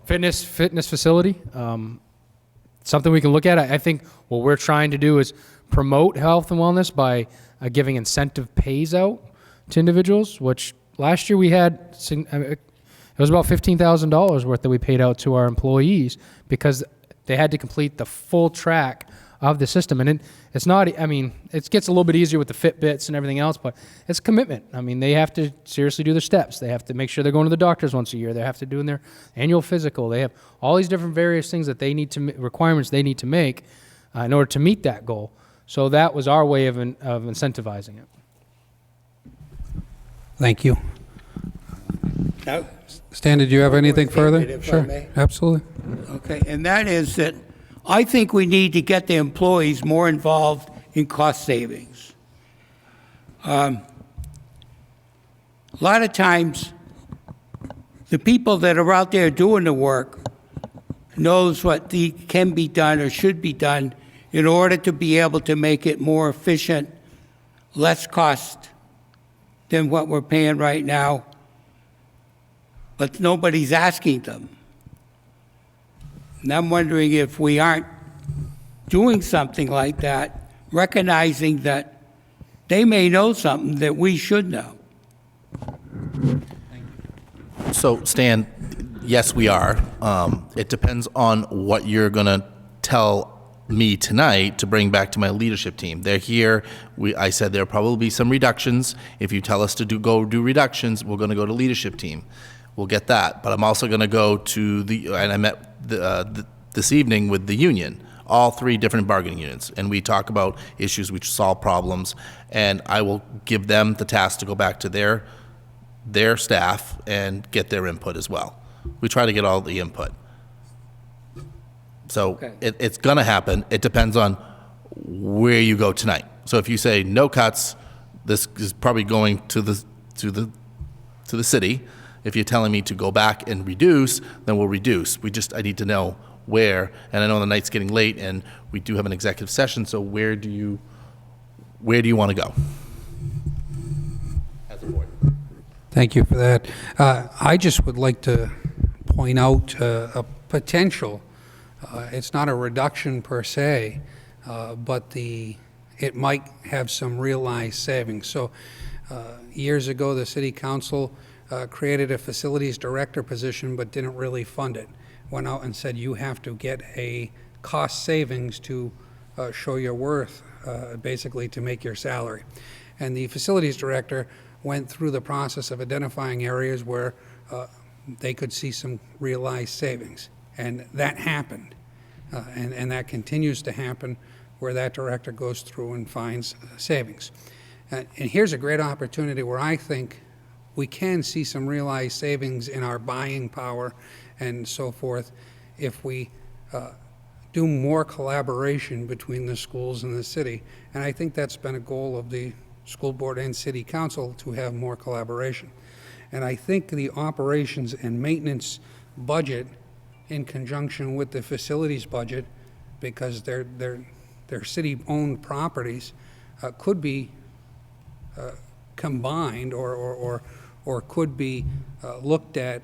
fitness facility. Something we can look at. I think what we're trying to do is promote health and wellness by giving incentive pays out to individuals, which last year we had, it was about $15,000 worth that we paid out to our employees because they had to complete the full track of the system. And it's not, it gets a little bit easier with the Fitbits and everything else, but it's commitment. They have to seriously do their steps. They have to make sure they're going to the doctors once a year. They have to do their annual physical. They have all these different various things that they need to, requirements they need to make in order to meet that goal. So that was our way of incentivizing it. Thank you. Now, Stan, did you have anything further? if I Sure, may. absolutely. Okay, and that is that I think we need to get the employees more involved in cost savings. A lot of times, the people that are out there doing the work knows what can be done or should be done in order to be able to make it more efficient, less cost than what we're paying right now, but nobody's asking them. And I'm wondering if we aren't doing something like that, recognizing that they may know something that we should know. So, Stan, yes, we are. It depends on what you're going to tell me tonight to bring back to my leadership team. They're here. I said there'll probably be some reductions. If you tell us to go do reductions, we're going to go to leadership team. We'll get that. But I'm also going to go to and I met this evening with the union, all 3 different bargaining units, and we talk about issues, we solve problems, and I will give them the task to go back to their staff and get their input as well. We try to get all the input. So it's going to happen. It depends on where you go tonight. So if you say no cuts, this is probably going to the city. If you're telling me to go back and reduce, then we'll reduce. I need to know where, and I know the night's getting late, and we do have an executive session. So where do you want to go as a board? Thank you for that. I just would like to point out a potential. It's not a reduction per se, but it might have some realized savings. So years ago, the city council created a facilities director position but didn't really fund it. Went out and said you have to get a cost savings to show your worth, basically to make your salary. And the facilities director went through the process of identifying areas where they could see some realized savings. And that happened. And that continues to happen where that director goes through and finds savings. And here's a great opportunity where I think we can see some realized savings in our buying power and so forth if we do more collaboration between the schools and the city. And I think that's been a goal of the school board and city council, to have more collaboration. And I think the operations and maintenance budget, in conjunction with the facilities budget, because they're city-owned properties, could be combined or could be looked at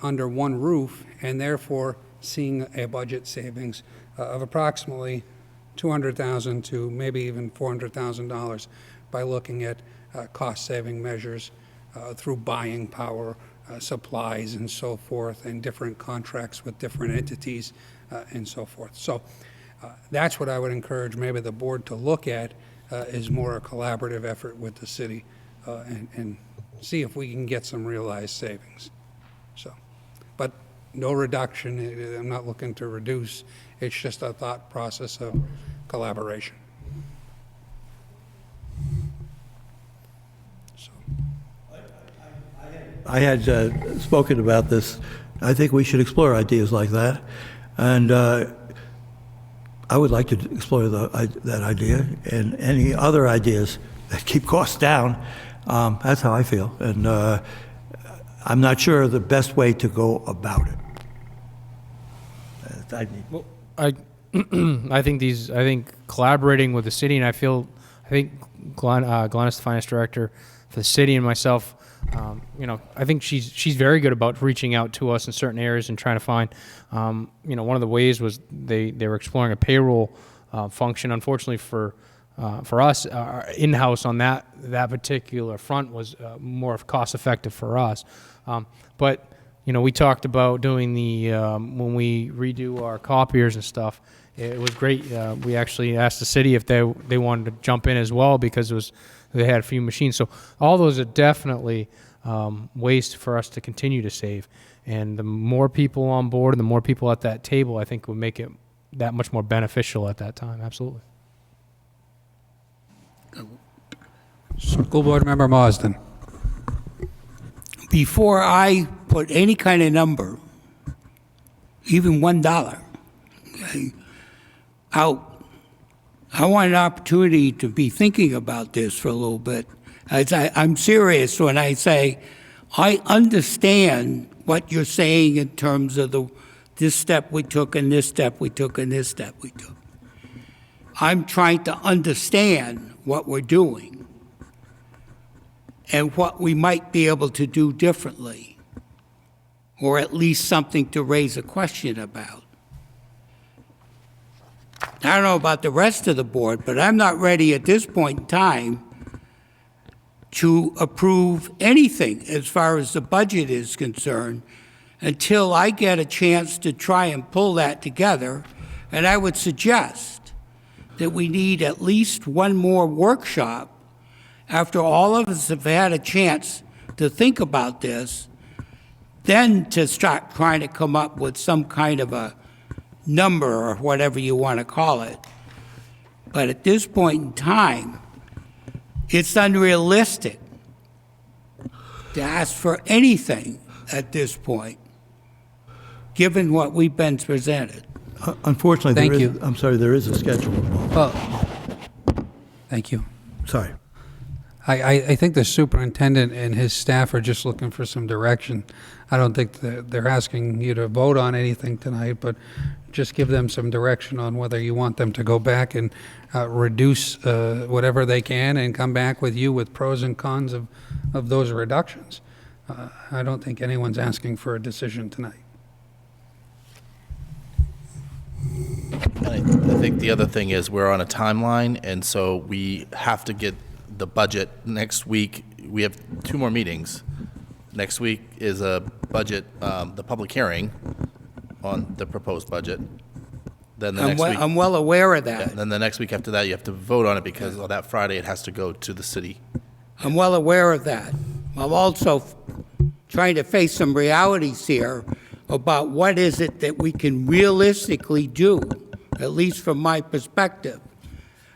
under one roof, and therefore seeing a budget savings of approximately $200,000 to maybe even $400,000 by looking at cost-saving measures through buying power, supplies and so forth, and different contracts with different entities and so forth. So that's what I would encourage maybe the board to look at, is more a collaborative effort with the city and see if we can get some realized savings. So, but no reduction. I'm not looking to reduce. It's just a thought process of collaboration. I had spoken about this. I think we should explore ideas like that. And I would like to explore that idea and any other ideas that keep costs down. That's how I feel. And I'm not sure the best way to go about it. I think collaborating with the city, and I think Glennis, the finance director for the city, and myself, I think she's very good about reaching out to us in certain areas and trying to find, one of the ways was they were exploring a payroll function. Unfortunately for us, in-house on that particular front was more cost effective for us. But we talked about doing the when we redo our copiers and stuff. It was great. We actually asked the city if they wanted to jump in as well because they had a few machines. So all those are definitely ways for us to continue to save. And the more people on board and the more people at that table, I think would make it that much more beneficial at that time. Absolutely. School Board Member Marsden. Before I put any kind of number, even $1, out, I want an opportunity to be thinking about this for a little bit. I'm serious when I say I understand what you're saying in terms of this step we took and this step we took and this step we took. I'm trying to understand what we're doing and what we might be able to do differently, or at least something to raise a question about. I don't know about the rest of the board, but I'm not ready at this point in time to approve anything as far as the budget is concerned until I get a chance to try and pull that together. And I would suggest that we need at least one more workshop after all of us have had a chance to think about this, then to start trying to come up with some kind of a number or whatever you want to call it. But at this point in time, it's unrealistic to ask for anything at this point, given what we've been presented. Unfortunately, there is a schedule. Thank you. Sorry. I think the superintendent and his staff are just looking for some direction. I don't think they're asking you to vote on anything tonight, but just give them some direction on whether you want them to go back and reduce whatever they can and come back with you with pros and cons of those reductions. I don't think anyone's asking for a decision tonight. I think the other thing is we're on a timeline, and so we have to get the budget next week. We have 2 more meetings. Next week is a budget, the public hearing on the proposed budget. Then the next week, I'm well aware of that. yeah, then the next week after that, you have to vote on it because on that Friday it has to go to the city. I'm well aware of that. I'm also trying to face some realities here about what is it that we can realistically do, at least from my perspective.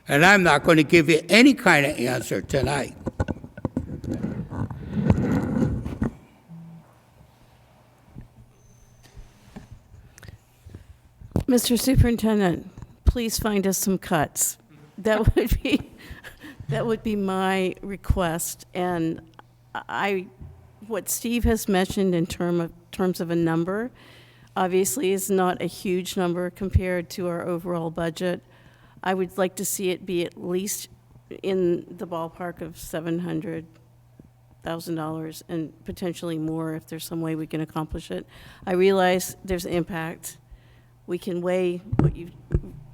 And I'm not going to give you any kind of answer tonight. Mr. Superintendent, please find us some cuts. That would be my request. And what Steve has mentioned in terms of a number, obviously is not a huge number compared to our overall budget. I would like to see it be at least in the ballpark of $700,000 and potentially more if there's some way we can accomplish it. I realize there's impact. We can weigh what you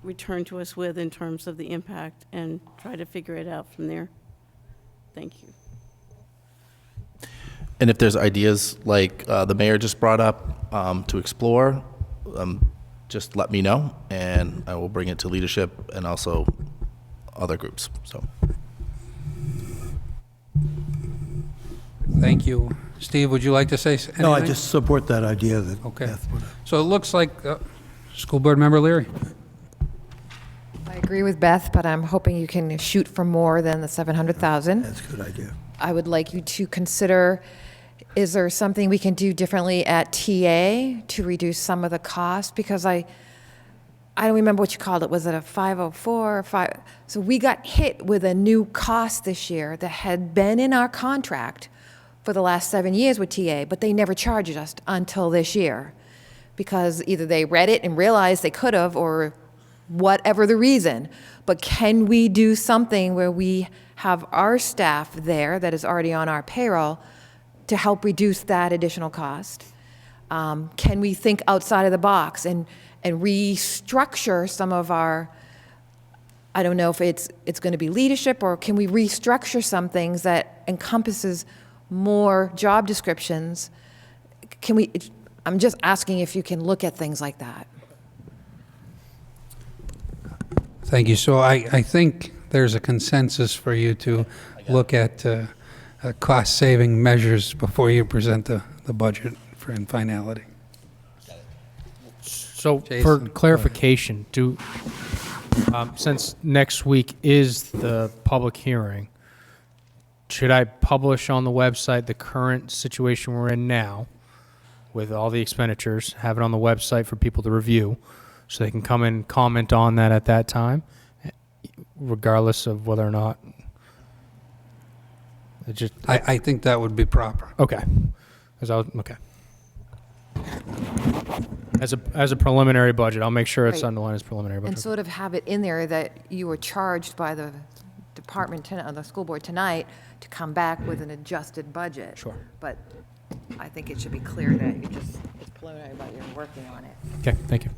return to us with in terms of the impact and try to figure it out from there. Thank you. And if there's ideas like the mayor just brought up to explore, just let me know, and I will bring it to leadership and also other groups. So, Thank you. Steve, would you like to say anything? No, I just support that idea that Okay. Beth would. So it looks like School Board Member Leary. I agree with Beth, but I'm hoping you can shoot for more than the 700,000. That's a good idea. I would like you to consider, is there something we can do differently at TA to reduce some of the cost? Because I don't remember what you called it. Was it a 504 or 5? So we got hit with a new cost this year that had been in our contract for the last 7 years with TA, but they never charged us until this year because either they read it and realized they could have, or whatever the reason. But can we do something where we have our staff there that is already on our payroll to help reduce that additional cost? Can we think outside of the box and restructure some of our, I don't know if it's going to be leadership, or can we restructure some things that encompasses more job descriptions? I'm just asking if you can look at things like that. Thank you. So I think there's a consensus for you to look at cost-saving measures before you present the budget in finality. So for Jason, clarification, since next week is the public hearing, should I publish on the website the current situation we're in now with all the expenditures, have it on the website for people to review so they can come and comment on that at that time, regardless of whether or not it just... I think that would be proper. Okay. Okay. As a preliminary budget, I'll make sure it's Right. underlined as preliminary budget. And sort of have it in there that you were charged by the department, the school board tonight, to come back with an adjusted budget. Sure. But I think it should be clear that it's preliminary, but you're working on it. Okay, thank you.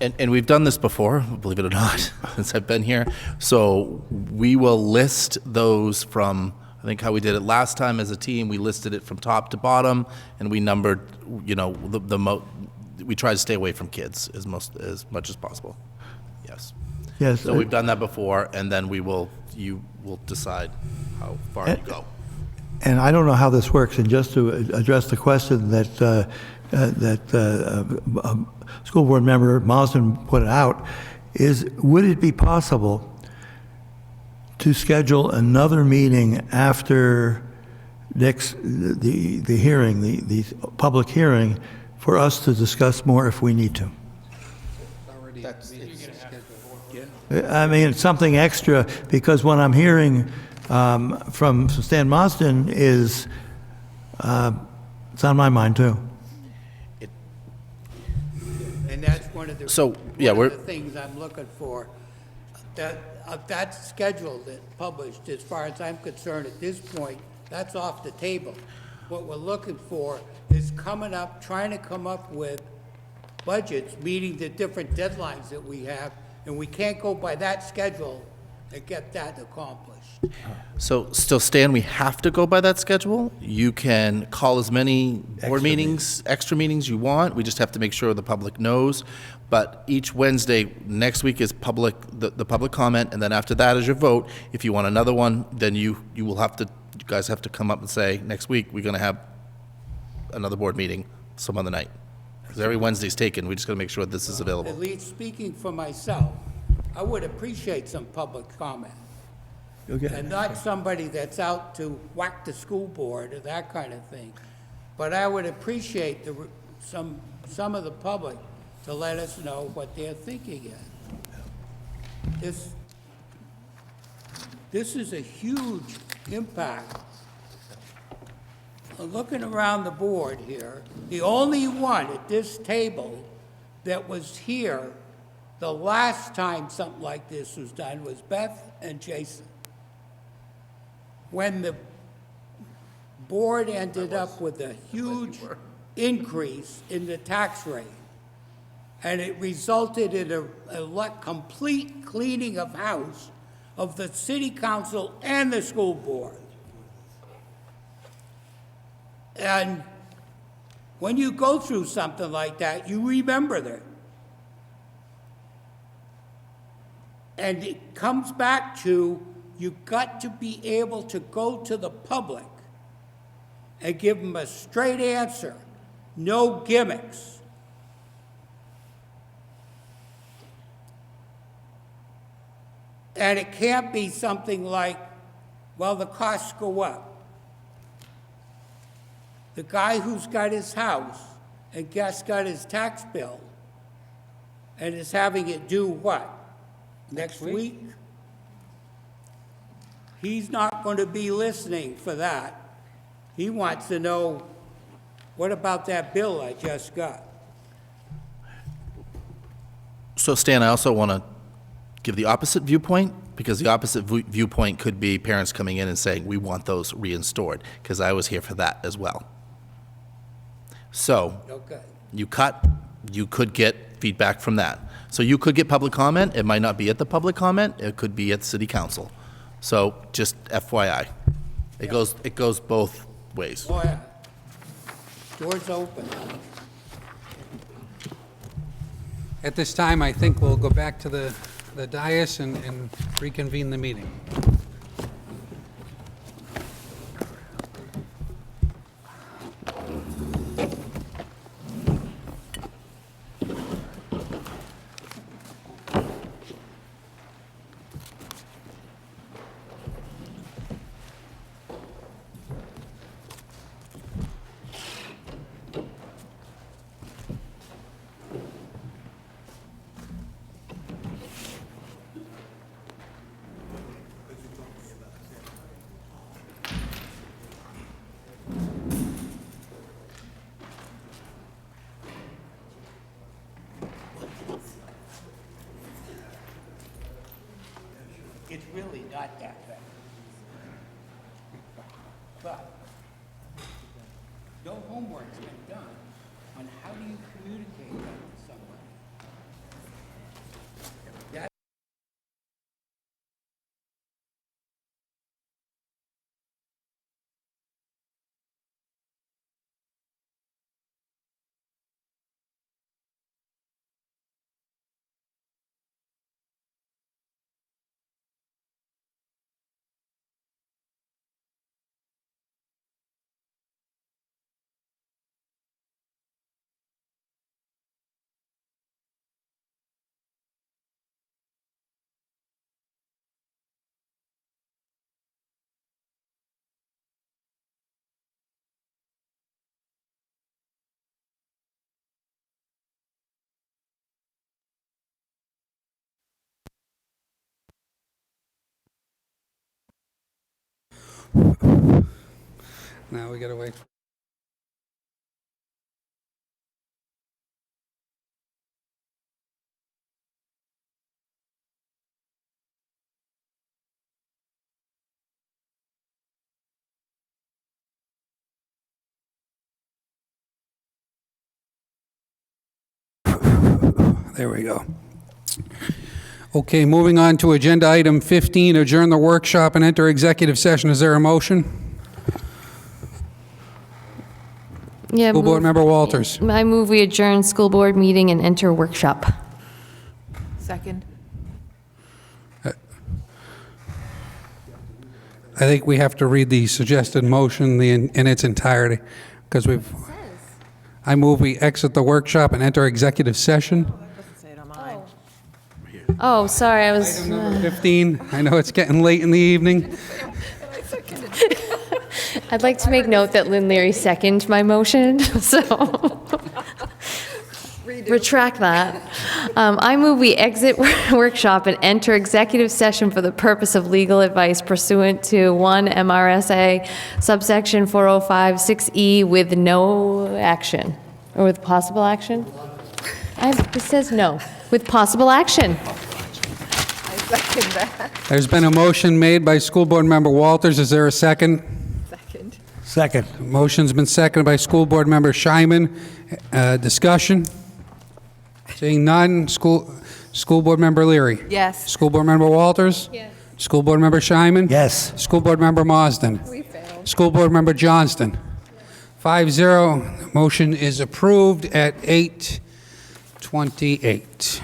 And we've done this before, believe it or not, since I've been here. So we will list those from, I think how we did it last time as a team, we listed it from top to bottom, and we numbered, we try to stay away from kids as much as possible. Yes. Yes. So we've done that before, and then you will decide how far you go. And I don't know how this works, and just to address the question that school board member Marsden put out, would it be possible to schedule another meeting after the hearing, the public hearing, for us to discuss more if we need to? I mean, it's something extra, because what I'm hearing from Stan Marsden is, it's on my mind too. And that's one of the, one of the things I'm looking for. That's scheduled and published, as far as I'm concerned at this point, that's off the table. What we're looking for is trying to come up with budgets, meeting the different deadlines that we have, and we can't go by that schedule and get that accomplished. So, Stan, we have to go by that schedule. You can call as many board meetings, extra meetings you want. We just have to make sure the public knows. But each Wednesday, next week is the public comment, and then after that is your vote. If you want another one, then you guys have to come up and say, next week we're going to have another board meeting some other night. Because every Wednesday's taken, we just got to make sure this is available. At least speaking for myself, I would appreciate some public comment. Okay. And not somebody that's out to whack the school board or that kind of thing. But I would appreciate some of the public to let us know what their thinking is. This is a huge impact. Looking around the board here, the only one at this table that was here the last time something like this was done was Beth and Jason. When the board ended up with a huge increase in the tax rate, and it resulted in a complete cleaning of house of the city council and the school board. And when you go through something like that, you remember that. And it comes back to, you've got to be able to go to the public and give them a straight answer, no gimmicks. And it can't be something like, well, the costs go up. The guy who's got his house and just got his tax bill and is having it due what? Next week? He's not going to be listening for that. He wants to know, what about that bill I just got? So Stan, I also want to give the opposite viewpoint, because the opposite viewpoint could be parents coming in and saying, we want those reinstored, because I was here for that as well. So you could get feedback from that. So you could get public comment. It might not be at the public comment. It could be at city council. So just FYI, it goes both ways. Oh, yeah. Doors open. At this time, I think we'll go back to the dais and reconvene the meeting. It's really not that bad. But no homework's been done on how do you communicate that with somebody. That Now we gotta wait. There we go. Okay, moving on to agenda item 15, adjourn the workshop and enter executive session. Is there a motion? Yeah. School Board Member Walters. I move we adjourn school board meeting and enter workshop. Second. I think we have to read the suggested motion in its entirety, because I move we exit the workshop and enter executive session. Oh, sorry, I was... Item number 15, I know it's getting late in the evening. I'd like to make note that Lynn Leary seconded my motion, so retract that. I move we exit workshop and enter executive session for the purpose of legal advice pursuant to 1 MRSA subsection 4056E with no action, or with possible action? It says no, with possible action. I second that. There's been a motion made by School Board Member Walters. Is there a second? Second. Second. Motion's been seconded by School Board Member Scheinman. Discussion? Seeing none, School Board Member Leary? Yes. School Board Member Walters? Yes. School Board Member Scheinman? Yes. School Board Member Marsden? We failed. School Board Member Johnston? 5-0, motion is approved at 8:28.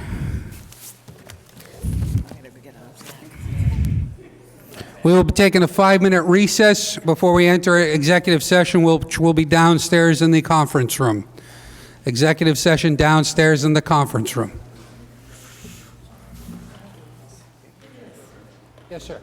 We will be taking a 5-minute recess before we enter executive session, which will be downstairs in the conference room. Executive session downstairs in the conference room. Yes, sir.